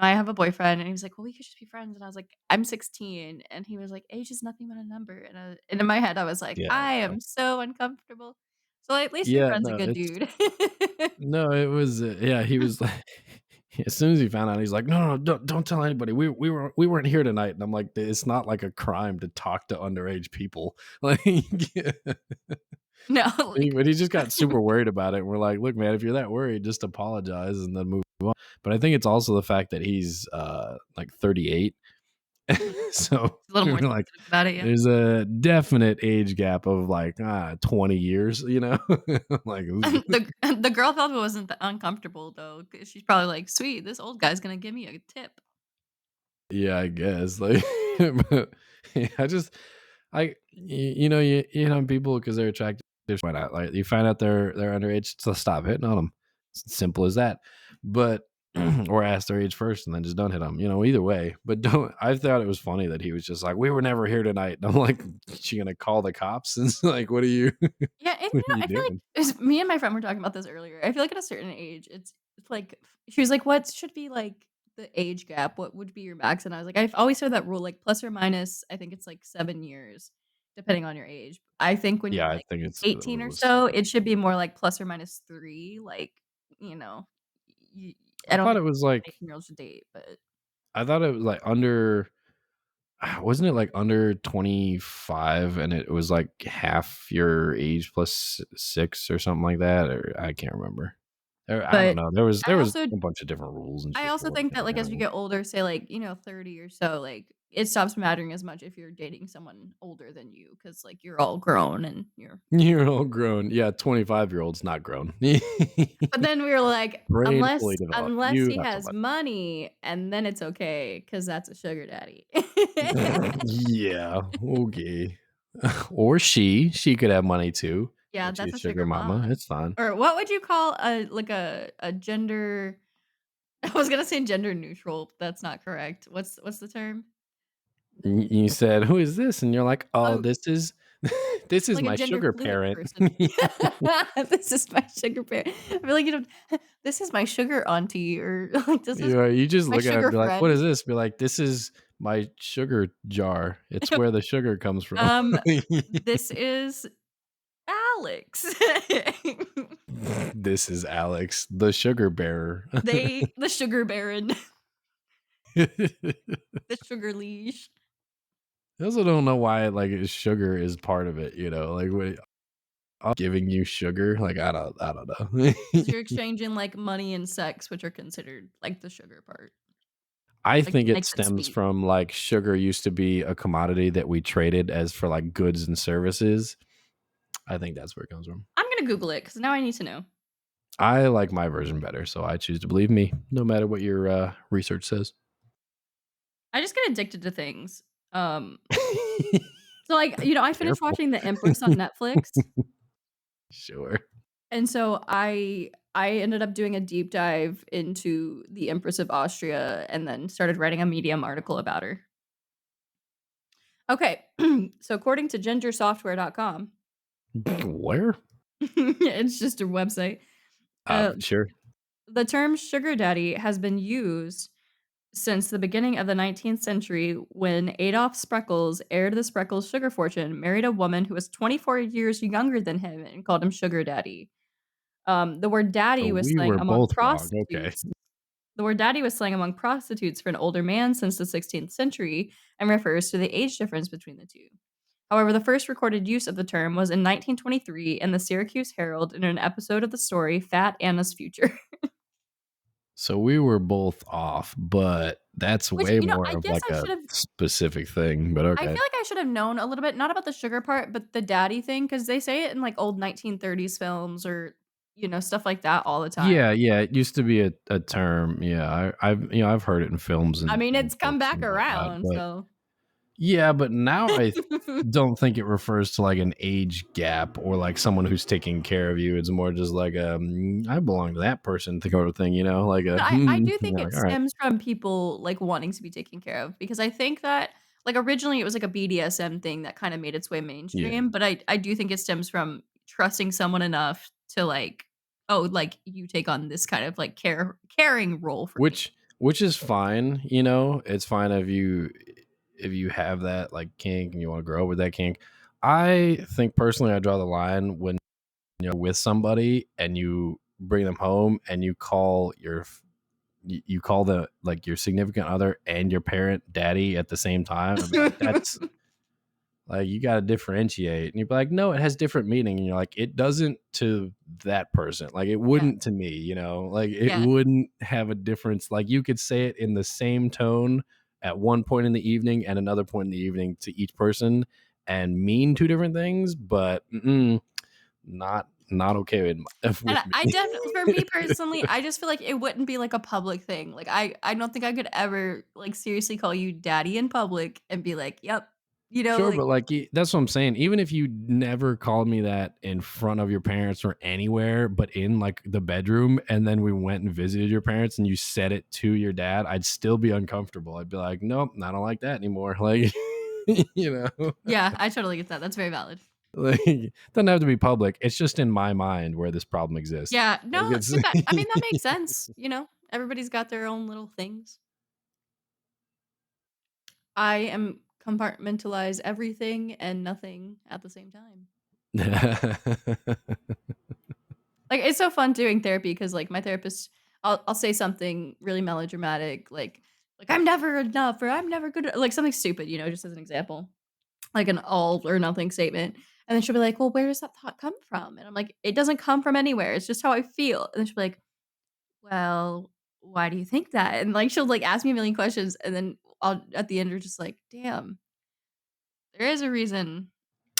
"I have a boyfriend," and he was like, "Well, we could just be friends," and I was like, "I'm 16," and he was like, "Age is nothing but a number," and in my head, I was like, Yeah, "I no. am so uncomfortable." So, at least your Yeah, friend's a no, good it's dude. no, it was, yeah, he was like as soon as he found out, he's like, "No, no, don't tell anybody. We weren't here tonight." And I'm like, "It's not like a crime to talk to underage people." Like, No, but he just got super worried about it. And we're like, "Look, man, if you're that worried, just apologize and then move on." But I think it's also the fact that he's like 38. Mhm. So A little we're more like, sensitive about it, yeah. there's a definite age gap of like 20 years, like, ooh. The girl probably wasn't that uncomfortable though, 'cause she's probably like, "Sweet, this old guy's gonna give me a tip." Yeah, I guess, like, but yeah, people because 'cause they're attractive, why not? Like, you find out they're underage, so stop hitting on them. It's simple as that. But or ask their age first and then just don't hit them. Either way. But don't I thought it was funny that he was just like, "We were never here tonight." And I'm like, "She gonna call the cops?" And it's like, "What are you Yeah, and, what are you I feel like doing?" me and my friend were talking about this earlier. I feel like at a certain age, it's like she was like, "What should be, like, the age gap? What would be your max?" And I was like, "I've always heard that rule, like, plus or minus, I think it's, like, 7 years, depending on your age. I think when you're, Yeah, I like, think it's the 18 or rule is so, 7. it should be more like plus or minus 3, like, you know, y I I don't thought think it was like 18-year-olds should date, but I thought it was like under wasn't it like under 25 and it was like half your age plus 6 or something like that? Or I can't remember. I don't but know. There was I a bunch of different rules and I shit also for it. think that, like, as you Apparently. get older, say, like, 30 or so, like, it stops mattering as much if you're dating someone older than you, because like, you're all grown and you're You're all grown. Yeah, 25-year-olds not grown. but then we were like, Brain fully developed. unless You he not so has much. money, and then it's okay, because that's a sugar daddy. Yeah, okay. Or she could have money too. Yeah, And that's she's a sugar sugar mama. mom. It's fine. Or what would you call a gender I was gonna say gender neutral, but that's not correct. What's the term? You said, "Who is this?" And you're like, "Oh, Oh, this is this is like a my gender sugar fluid parent." person. This is my sugar bear. I feel like, this is my sugar auntie or like, this is You just my look at it and sugar be like, "What friend. is this?" Be like, "This is my sugar jar. It's where the sugar comes from." Um, this is Alex. This is Alex, the sugar bearer. The sugar baron, I the sugar leash. also don't know why, like, sugar is part of it, like, what giving you sugar, like, I don't know. 'Cause you're exchanging, like, money and sex, which are considered, like, the sugar part. I Like, think it it makes it stems sweet. from, like, sugar used to be a commodity that we traded as for, like, goods and services. I think that's where it comes from. I'm gonna Google it because now I need to know. I like my version better, so I choose to believe me, no matter what your, research says. I just get addicted to things. Um, so, like, I finished Careful. watching The Empress on Netflix, Sure. and so I ended up doing a deep dive into the Empress of Austria and then started writing a Medium article about her. Okay, so according to gingersoftware.com, Where? it's just a website, uh, Sure. the term sugar daddy has been used since the beginning of the 19th century when Adolf Spreckels, heir to the Spreckels sugar fortune, married a woman who was 24 years younger than him and called him sugar daddy. The word So daddy was we slang were among both wrong, okay. prostitutes. The word daddy was slang among prostitutes for an older man since the 16th century and refers to the age difference between the two. However, the first recorded use of the term was in 1923 in the Syracuse Herald in an episode of the story Fat Anna's Future. So we were both off, but that's Which, way I more of guess like a specific thing, but I okay. feel like I should have known a little bit, not about the sugar part, but the daddy thing, because they say it in, like, old 1930s films or, stuff like that all the time. Yeah, yeah, it used to be a term. Yeah, I've I've heard it in films I mean, and it's come books back and whatnot, around, but so yeah, but now don't think it refers to like an age gap or like someone who's taking care of you. It's more just like I belong to that person kind of thing, like a But I do think you're it like, all right, stems from people, like, wanting to be taken care of because I think that, like, originally it was, like, a BDSM thing that kinda made its way yeah. mainstream, but I do think it stems from trusting someone enough to, like, "Oh, like, you take on this kind of, like, caring role for me." Which is fine, it's fine if you have that like kink and you want to grow with that kink. I think personally I draw the line when you're with somebody and you bring them home and you call the like your significant other and your parent daddy at the same time. I'd be like, that's like you got to differentiate. And you'd be like, no, it has different meaning. And you're like, it doesn't to that person. Like it Yeah, wouldn't to me, like it yeah. wouldn't have a difference. Like you could say it in the same tone at one point in the evening and another point in the evening to each person and mean two different things, but not okay And with I me. definitely for me personally, I just feel like it wouldn't be, like, a public thing. Like, I don't think I could ever, like, seriously call you daddy in public and be like, "Yep." Sure, Like but like that's what I'm saying. Even if you never called me that in front of your parents or anywhere, but in like the bedroom, and then we went and visited your parents, and you said it to your dad, I'd still be uncomfortable. I'd be like, nope, I don't like that anymore. Like, yeah, I totally get that. That's very valid. like it doesn't have to be public. It's just in my mind where this problem exists. Yeah, Like no, it's dude, that I mean, that makes sense, Everybody's got their own little things. I am compartmentalize everything and nothing at the same time. Like, it's so fun doing therapy because, like, my therapist I'll say something really melodramatic, like, "I'm never enough," or "I'm never good at" like, something stupid, just as an example, like an all or nothing statement, and then she'll be like, "Well, where does that thought come from?" And I'm like, "It doesn't come from anywhere, it's just how I feel." And then she'll be like, "Well, why do you think that?" And, like, she'll, like, ask me a million questions, and then I'll at the end, are just like, "Damn, there is a reason."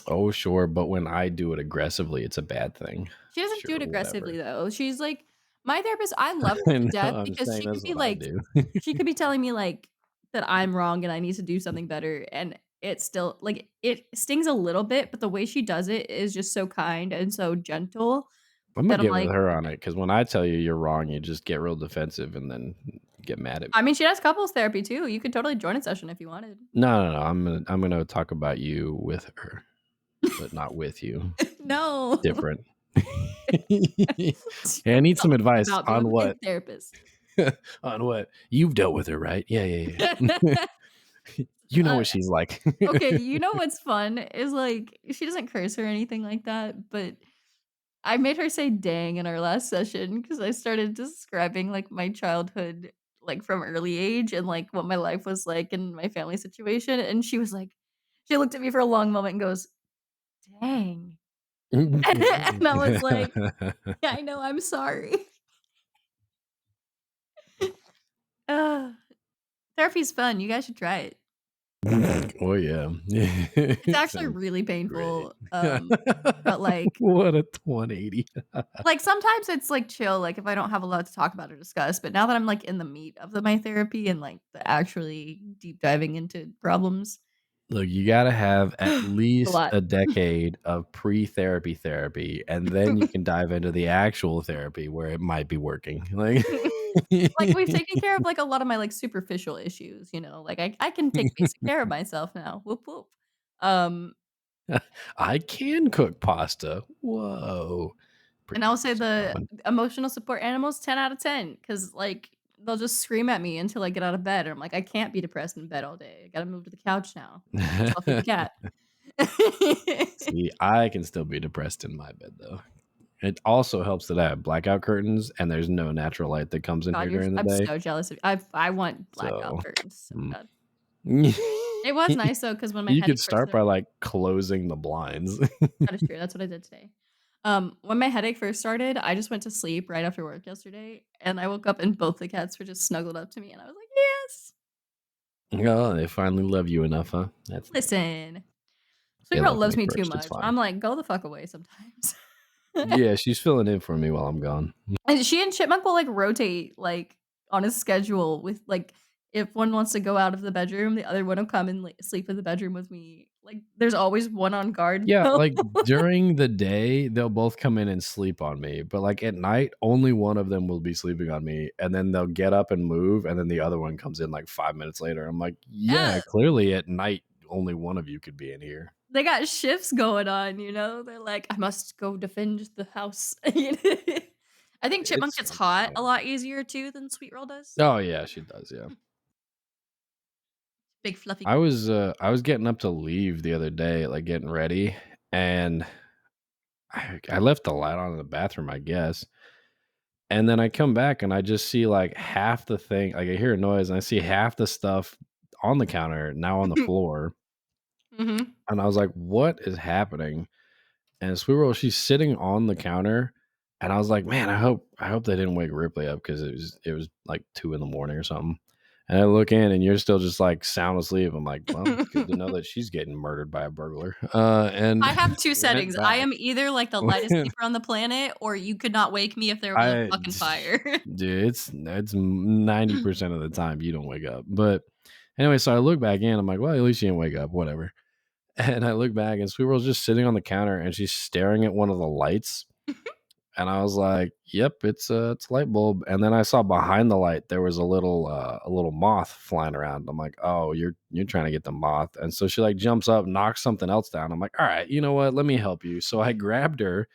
Oh, sure, but when I do it aggressively, it's a bad thing. She doesn't do Sure, it whatever. aggressively, though. She's like my therapist, I love her I to know. death I'm because saying she could that's be what I like do. she could be telling me, like, that I'm wrong and I need to do something better, and it still like, it stings a little bit, but the way she does it is just so kind and so gentle I'm gonna that I'm get with like, her on it "Okay." because when I tell you you're wrong, you just get real defensive and then get mad at me. I mean, she does couples therapy too. You could totally join a session if you wanted. No, no, no. I'm gonna talk about you with her, but not with you. No. Different. She's Hey, I gonna need some talk advice about me on with my what? therapist. On what? You've dealt with her, right? Yeah, yeah, yeah. You know Uh what she's like. Okay, you know what's fun is, like, she doesn't curse or anything like that, but I made her say "dang" in our last session because I started describing, like, my childhood, like, from early age and, like, what my life was like in my family situation, and she looked at me for a long moment and goes, "Dang." And I was like, "Yeah, I know, I'm sorry." Ugh, therapy's fun, you guys should try it. Oh yeah. It's It actually sounds really great. painful, but, What a 180. like, sometimes it's, like, chill, like, if I don't have a lot to talk about or discuss, but now that I'm, like, in the meat of my therapy and, like, the actually deep diving into problems, Look, you gotta have at it's a least lot. a decade of pre-therapy therapy, and then you can dive into the actual therapy where it might be working. Like Like, we've taken care of, like, a lot of my, like, superficial issues, like, I can take basic care of myself now, whoop, whoop. Um, I can cook pasta. Whoa. and Pretty I'll say impressive, the Rowan. emotional support animals, 10 out of 10, because like, they'll just scream at me until I get out of bed, and I'm like, "I can't be depressed in bed all day, I gotta move to the couch now. Guess I'll feed the cat." See, I can still be depressed in my bed though. It also helps that I have blackout curtains and there's no natural light that comes in God, here you're during the I'm day. so jealous of I want blackout So, curtains so mm. bad. It was nice though, because when my You could headache first start by, started. like, closing the blinds. That is true, that's what I did today. When my headache first started, I just went to sleep right after work yesterday, and I woke up and both the cats were just snuggled up to me, and I was like, "Yes! Oh, they finally love you enough, huh? That's nice. Listen." Sweet They Girl love loves me me too first, it's much. fine. I'm like, "Go the fuck away sometimes." Yeah, she's filling in for me while I'm gone. And she and Chipmunk will, like, rotate, like, on a schedule with, like, if one wants to go out of the bedroom, the other one will come and, like, sleep in the bedroom with me. Like, there's always one on guard, Yeah, though. like, during the day, they'll both come in and sleep on me, but, like, at night, only one of them will be sleeping on me, and then they'll get up and move, and then the other one comes in, like, 5 minutes later. I'm like, Yeah, "Yeah, clearly at night, only one of you could be in here." they got shifts going on, you know? They're like, "I must go defend the house." I think Chipmunk It's gets hot a understandable. lot easier too than Sweet Roll does. Oh, yeah, she does, yeah. Big fluffy I was getting up to leave the other day, like, getting ready, and I left the light on in the bathroom, I guess, and then I come back and I just see, like, half the thing like, I hear a noise and I see half the stuff on the counter now on the floor, Mhm. and I was like, "What is happening?" And Squirrel, she's sitting on the counter, and I was like, "Man, I hope they didn't wake Ripley up because it was, like, 2 in the morning or something." And I look in and you're still just, like, sound asleep. I'm like, "Well, it's good to know that she's getting murdered by a burglar." And I have 2 went settings. I back. am either, like, the lightest sleeper on the planet, or you could not wake me if there was a I fucking fire. dude, it's 90% of the time you don't wake up. But anyway, so I look back in, I'm like, well, at least you didn't wake up, whatever. And I look back and Sweetworld's just sitting on the counter and she's staring at one of the lights. And I was like, yep, it's a light bulb. And then I saw behind the light there was a little moth flying around. I'm like, oh, you're trying to get the moth. And so she like jumps up, knocks something else down. I'm like, all right, you know what? Let me help you. So I grabbed her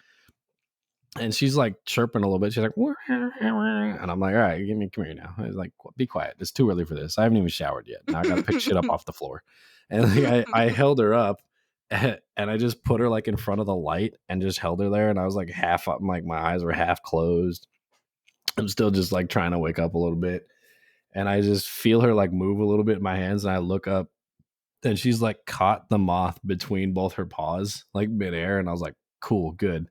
and she's like chirping a little bit. She's like, "Wah, wah, wah," and I'm like, all right, come here now. I was like, be quiet. It's too early for this. I haven't even showered yet. Now I got to pick shit up off the floor. And like, I held her up and I just put her like in front of the light and just held her there. And I was like half up, like my eyes were half closed. I'm still just like trying to wake up a little bit. And I just feel her like move a little bit in my hands. And I look up and she's like caught the moth between both her paws, like midair. And I was like, cool, good.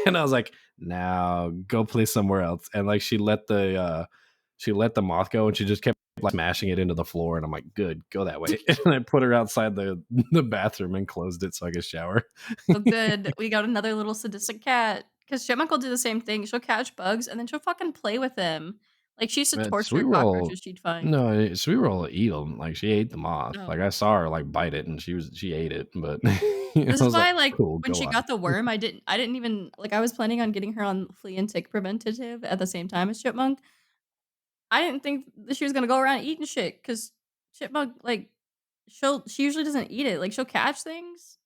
And I was like, now go play somewhere else. And like she let the moth go and she just kept like smashing it into the floor. And I'm like, good, go that way. And I put her outside the bathroom and closed it so I could shower. Oh, good. We got another little sadistic cat. Because Chipmunk will do the same thing. She'll catch bugs, and then she'll fucking play with them. Like, she used to Man, torture Sweet Roll, cockroaches she'd find. no, Sweet Roll will eat them. Like she ate the moth. Like No. I saw her like bite it and she ate it. But I This is was like, why, like, cool, when go she on. got the worm, I didn't even like, I was planning on getting her on flea and tick preventative at the same time as Chipmunk. I didn't think that she was gonna go around eating shit because Chipmunk, like, she usually doesn't eat it. Like, she'll catch things,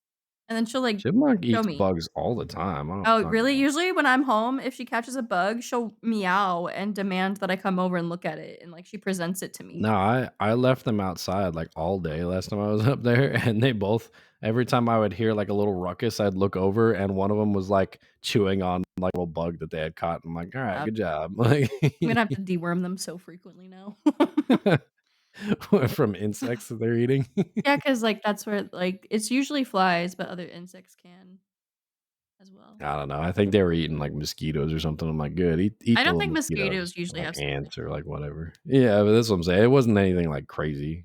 and then she'll, like, Chipmunk show eats me. bugs all the time. Oh, I don't really? know. Usually when I'm home, if she catches a bug, she'll meow and demand that I come over and look at it, and, like, she presents it to me. No, I left them outside like all day last time I was up there, and they both every time I would hear like a little ruckus, I'd look over, and one of them was like chewing on like a little bug that they had caught. I'm like, all right, Yeah. good job. Like I'm gonna have to deworm them so frequently now. from insects that they're eating. Yeah, because like, that's where like, it's usually flies, but other insects can as well. I don't know. I think they were eating like mosquitoes or something. I'm like, good, eat I the don't little think mosquitoes, mosquitoes usually like have sting ants or issues. like whatever. Yeah, but that's what I'm saying. It wasn't anything like crazy.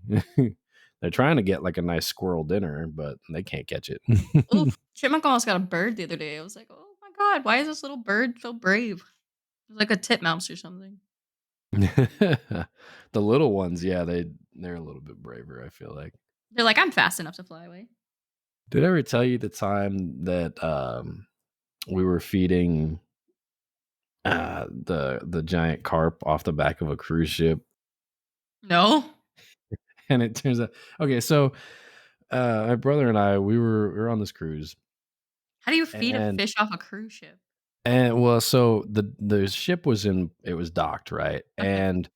They're trying to get like a nice squirrel dinner, but they can't catch it. Oof, Chipmunk almost got a bird the other day. I was like, "Oh my god, why is this little bird so brave?" It was like a titmouse or something. The little ones, yeah, they're a little bit braver, I feel like. They're like, "I'm fast enough to fly away." Did I ever tell you the time that we were feeding the giant carp off the back of a cruise ship? No? And it turns out okay, so my brother and I we were on this cruise How do you feed a and fish off a cruise ship? well so the ship was it was docked, right? Okay. And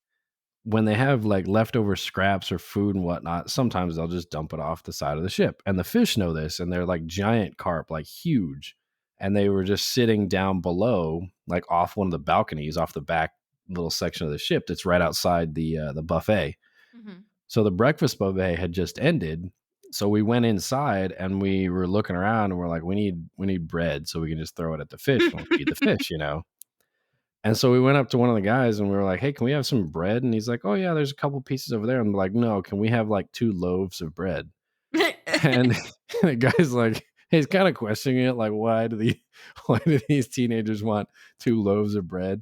when they have like leftover scraps or food and whatnot, sometimes they'll just dump it off the side of the ship. And the fish know this, and they're like giant carp, like huge. and they were just sitting down below, like off one of the balconies, off the back little section of the ship that's right outside the buffet. Mhm. So the breakfast buffet had just ended. So we went inside and we were looking around and we're like, we need bread so we can just throw it at the fish and we'll feed the fish, you know. And so we went up to one of the guys and we were like, "Hey, can we have some bread?" And he's like, "Oh yeah, there's a couple pieces over there." I'm like, "No, can we have like 2 loaves of bread?" And the guy's like, he's kind of questioning it, like, why do these teenagers want 2 loaves of bread?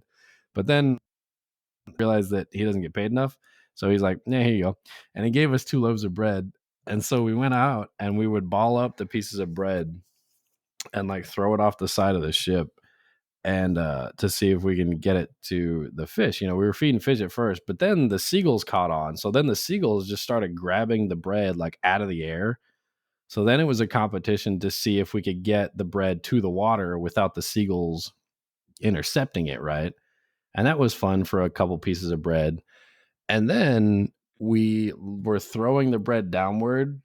But then realized that he doesn't get paid enough. So he's like, "Yeah, here you go." And he gave us 2 loaves of bread. And so we went out and we would ball up the pieces of bread and like throw it off the side of the ship and to see if we can get it to the fish. You know, we were feeding fish at first, but then the seagulls caught on. So then the seagulls just started grabbing the bread like out of the air. So then it was a competition to see if we could get the bread to the water without the seagulls intercepting it, right? And that was fun for a couple pieces of bread. And then we were throwing the bread downward,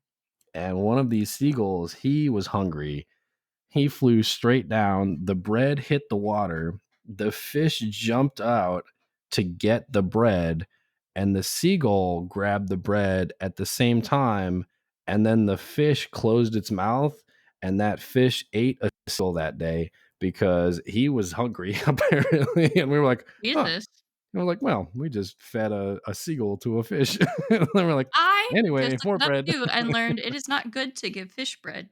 and one of these seagulls, he was hungry. He flew straight down. The bread hit the water. The fish jumped out to get the bread, and the seagull grabbed the bread at the same time. And then the fish closed its mouth, and that fish ate a seagull that day because he was hungry, apparently. And we were like, huh. Jesus. And we're like, well, we just fed a seagull to a fish. And then we're like, I just anyway, looked more it up bread. too and learned it is not good to give fish bread.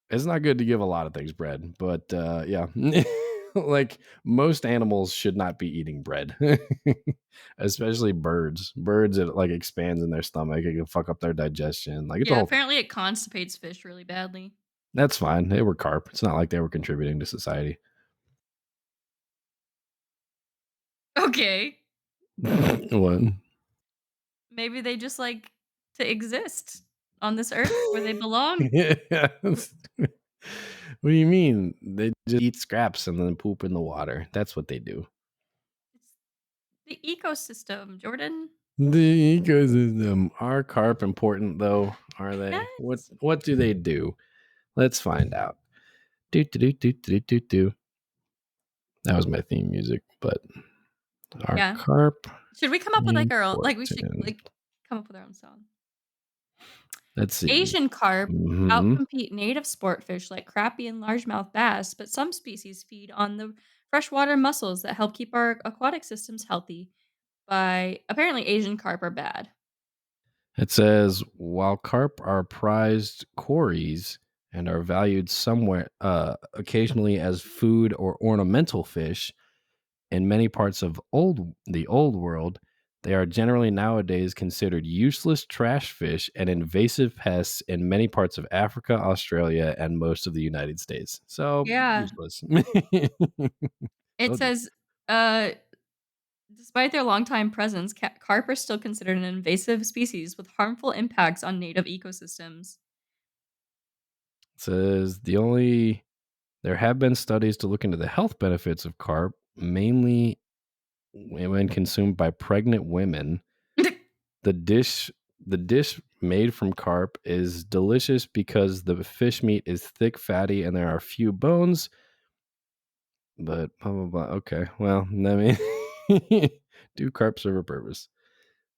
It's not good to give a lot of things bread, but yeah, like most animals should not be eating bread, especially birds. Birds, it like expands in their stomach. It can fuck up their digestion. Like it's a Yeah, whole thing. apparently it constipates fish really badly. That's fine. They were carp. It's not like they were contributing to society. Okay. What? Maybe they just like to exist on this earth where they belong. Yeah. What do you mean? They just eat scraps and then poop in the water. That's what they do. It's the ecosystem, Jordan. The ecosystem. Are carp important though? Are they? What Yes. what do they do? Let's find out. Do do do do do do do. That was my theme music, but are Yeah. carp Should we come up with like our own like we should important? like come up with our own song. Let's see. Asian carp Hmm. outcompete native sport fish like crappie and largemouth bass, but some species feed on the freshwater mussels that help keep our aquatic systems healthy. By apparently Asian carp are bad. It says while carp are prized quarries and are valued somewhere occasionally as food or ornamental fish, in many parts of the old world, they are generally nowadays considered useless trash fish and invasive pests in many parts of Africa, Australia, and most of the United States. So Yeah. useless. It Told you. says, uh, despite their longtime presence, carp are still considered an invasive species with harmful impacts on native ecosystems. It says there have been studies to look into the health benefits of carp, mainly when consumed by pregnant women. The dish the dish made from carp is delicious because the fish meat is thick, fatty, and there are few bones. But blah blah blah. Okay, well, I mean, do carp serve a purpose?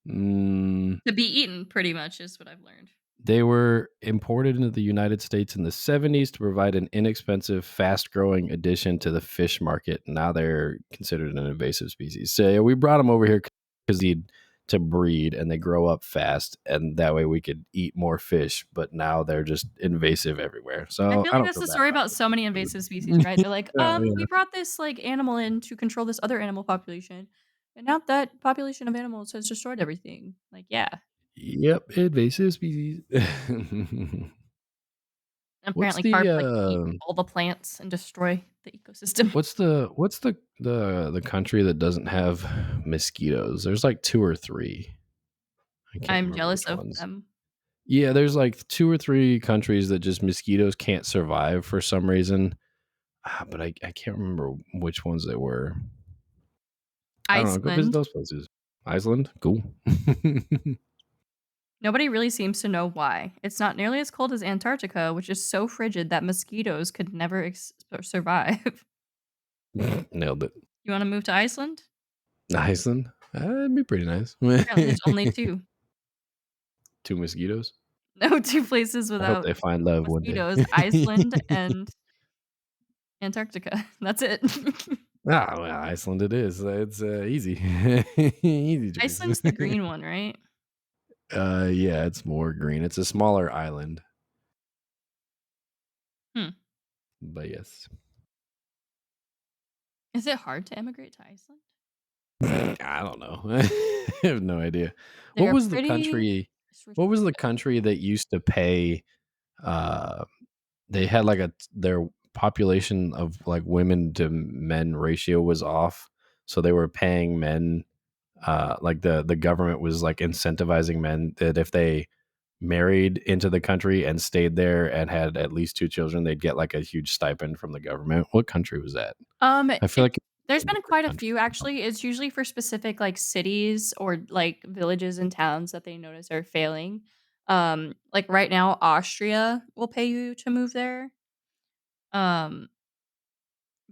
Mm, To be eaten, pretty much, is what I've learned. they were imported into the United States in the 70s to provide an inexpensive, fast-growing addition to the fish market. Now they're considered an invasive species. So yeah, we brought them over here because they need to breed and they grow up fast, and that way we could eat more fish. But now they're just invasive everywhere. I So feel I like don't that's feel the bad story about about so many invasive species, it. right? They're like, Yeah, we yeah. brought this like animal in to control this other animal population, and now that population of animals has destroyed everything. Like, yeah, Yep, invasive species. What's apparently the carp like to eat all the plants and destroy the ecosystem. what's the country that doesn't have mosquitoes? There's like 2 or 3. I can't I'm remember jealous which of ones. them. Yeah, there's like 2 or 3 countries that just mosquitoes can't survive for some reason. But I can't remember which ones they were. I don't know, go visit Iceland. those places. Iceland? Cool. Nobody really seems to know why. It's not nearly as cold as Antarctica, which is so frigid that mosquitoes could never survive. Nailed it. You wanna move to Iceland? Iceland? That'd be pretty nice. Apparently, there's only 2. Two mosquitoes. No, 2 places I hope without they find love one day. mosquitoes, Iceland and Antarctica. That's it. Ah, well, Iceland it is. It's easy, easy choice. Iceland's the green one, right? Yeah, it's more green. It's a smaller island, Hmm. but yes. Is it hard to immigrate to Iceland? I don't know. I have no idea. What They're was the pretty country? What was the restrictive. country that used to pay? Uh, they had like their population of like women to men ratio was off, so they were paying men. Like the government was like incentivizing men that if they married into the country and stayed there and had at least two children, they'd get like a huge stipend from the government. What country was that? I feel like It's there's it's a been different quite a country. few actually. It's usually for specific, like, cities or, like, villages and towns that they notice are failing. Like, right now, Austria will pay you to move there. Um,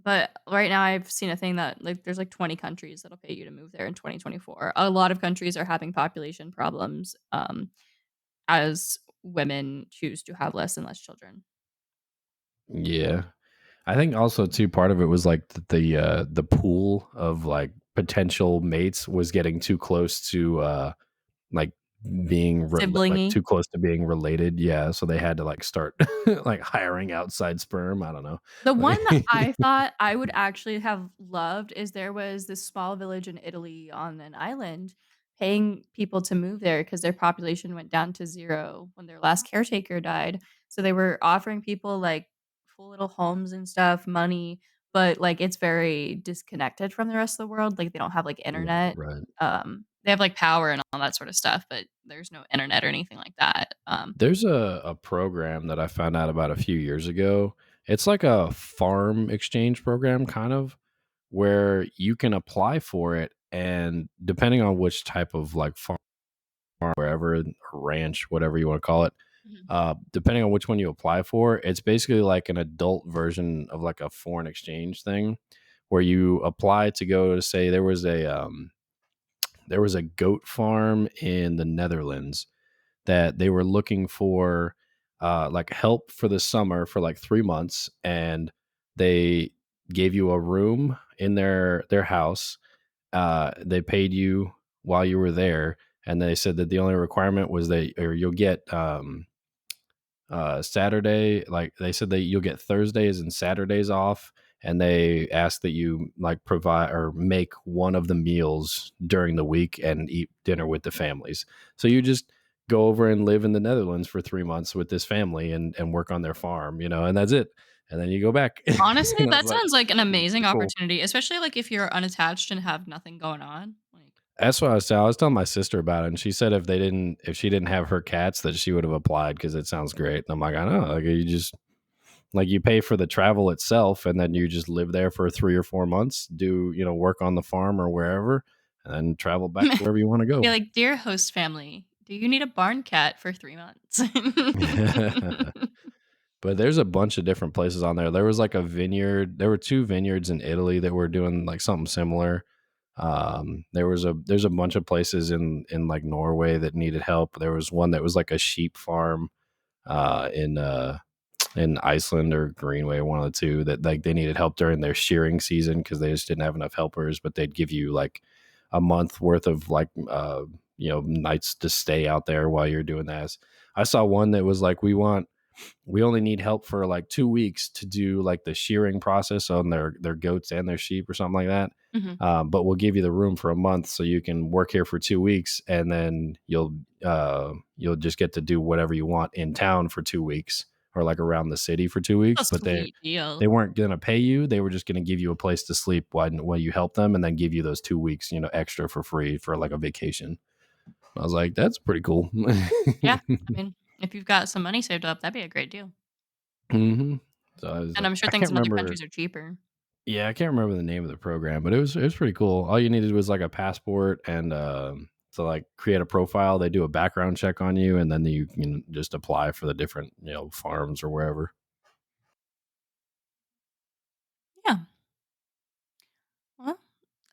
but right now I've seen a thing that, like, there's, like, 20 countries that'll pay you to move there in 2024. A lot of countries are having population problems, as women choose to have less and less children. Yeah. I think also too part of it was like the pool of like potential mates was getting too close to like like Siblingy. too close to being related. Yeah, so they had to like start like hiring outside sperm. I don't know. The Like, one that I thought I would actually have loved is there was this small village in Italy on an island paying people to move there because their population went down to 0 when their last caretaker died. So they were offering people, like, full little homes and stuff, money, but, like, it's very disconnected from the rest of the world, like, they don't have, like, internet. right. They have, like, power and all that sort of stuff, but there's no internet or anything like that. There's a program that I found out about a few years ago. It's like a farm exchange program, kind of, where you can apply for it, and depending on which type of like farm, wherever ranch, whatever you want to call it, Mhm. depending on which one you apply for, it's basically like an adult version of like a foreign exchange thing, where you apply to go to say there was a goat farm in the Netherlands that they were looking for like help for the summer for like 3 months, and they gave you a room in their house. They paid you while you were there, and they said that the only requirement was that or you'll get Saturday, like they said that you'll get Thursdays and Saturdays off, and they ask that you like provide or make one of the meals during the week and eat dinner with the families. So you just go over and live in the Netherlands for 3 months with this family and work on their farm, and that's it. And then you go back. Honestly, And I was that like, sounds like an this is amazing pretty cool. opportunity, especially, like, if you're unattached and have nothing going on, like That's what I was telling. I was telling my sister about it, and she said if she didn't have her cats, that she would have applied because it sounds great. And I'm like, I know, like you just like you pay for the travel itself, and then you just live there for 3 or 4 months, do work on the farm or wherever, and then travel back to wherever you want to be go. like, "Dear host family, do you need a barn cat for 3 months?" But there's a bunch of different places on there. There was like a vineyard. There were two vineyards in Italy that were doing like something similar. There's a bunch of places in like Norway that needed help. There was one that was like a sheep farm in Iceland or Greenway, one of the two, that like they needed help during their shearing season because they just didn't have enough helpers. But they'd give you like a month worth of like nights to stay out there while you're doing that. I saw one that was like we only need help for like 2 weeks to do like the shearing process on their goats and their sheep or something like that. Mhm. But we'll give you the room for a month so you can work here for 2 weeks, and then you'll just get to do whatever you want in town for 2 weeks or like around the city for two A weeks. But sweet deal. they weren't going to pay you. They were just going to give you a place to sleep while you help them, and then give you those 2 weeks, extra for free for like a vacation. I was like, that's pretty cool. Yeah, I mean, if you've got some money saved up, that'd be a great deal, hmm So I was and like, I'm sure I things can't in other remember. countries are cheaper. Yeah, I can't remember the name of the program, but it was pretty cool. All you needed was like a passport and to like create a profile. They do a background check on you, and then you can just apply for the different farms or wherever. Yeah. Well,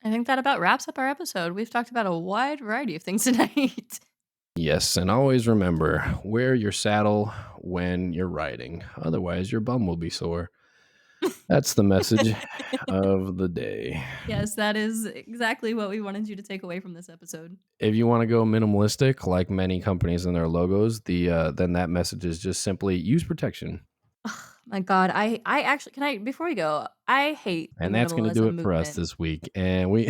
I think that about wraps up our episode. We've talked about a wide variety of things tonight. Yes, and always remember, wear your saddle when you're riding. Otherwise, your bum will be sore. That's the message of the day. Yes, that is exactly what we wanted you to take away from this episode. If you want to go minimalistic, like many companies in their logos, then that message is just simply use protection. Ugh, my God, I actually can I before we go, I hate the And that's going to do minimalism it for us movement. this week. And we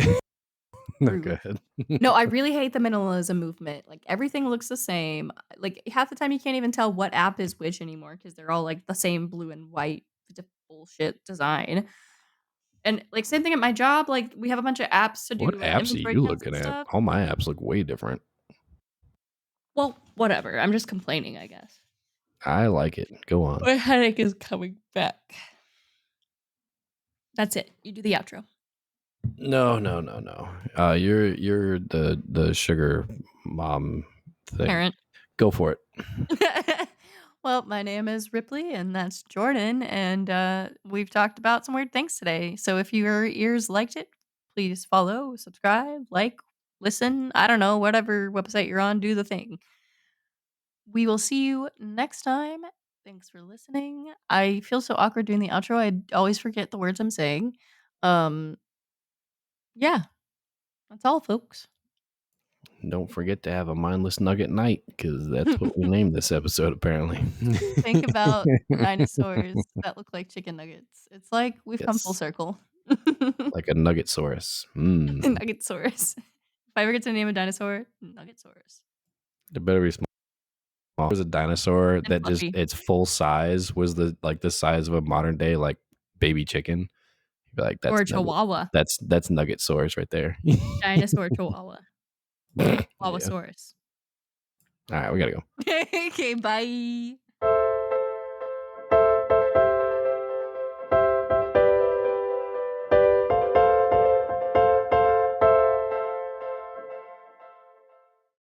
no, go Rude. ahead. No, I really hate the minimalism movement. Like everything looks the same. Like half the time you can't even tell what app is which anymore because they're all like the same blue and white bullshit design. And like same thing at my job. Like we have a bunch of apps to What do apps are inventory you counts looking and at? stuff. All my apps look way different. Well, whatever. I'm just complaining, I guess. I like it. Go on. My headache is coming back. That's it. You do the outro. No, no, no, no. You're the sugar mom thing. Parent. Go for it. Well, my name is Ripley, and that's Jordan, and we've talked about some weird things today. So if your ears liked it, please follow, subscribe, like, listen. I don't know, whatever website you're on, do the thing. We will see you next time. Thanks for listening. I feel so awkward doing the outro. I always forget the words I'm saying. Um, yeah, that's all, folks. Don't forget to have a mindless nugget night because that's what we named this episode apparently. Think about dinosaurs that look like chicken nuggets. It's like we've come full Yes, circle. like a nuggetsaurus. Mm. Nuggetsaurus. If I ever get to name a dinosaur, Nuggetsaurus. It better be small. There's a dinosaur And that just fluffy. its full size was the size of a modern day like baby chicken. You'd be like, Or that's a nugget. chihuahua. That's nuggetsaurus right there. Dinosaur chihuahua. Yeah. Chihuahuasaurus. All right, we gotta go. Okay, bye.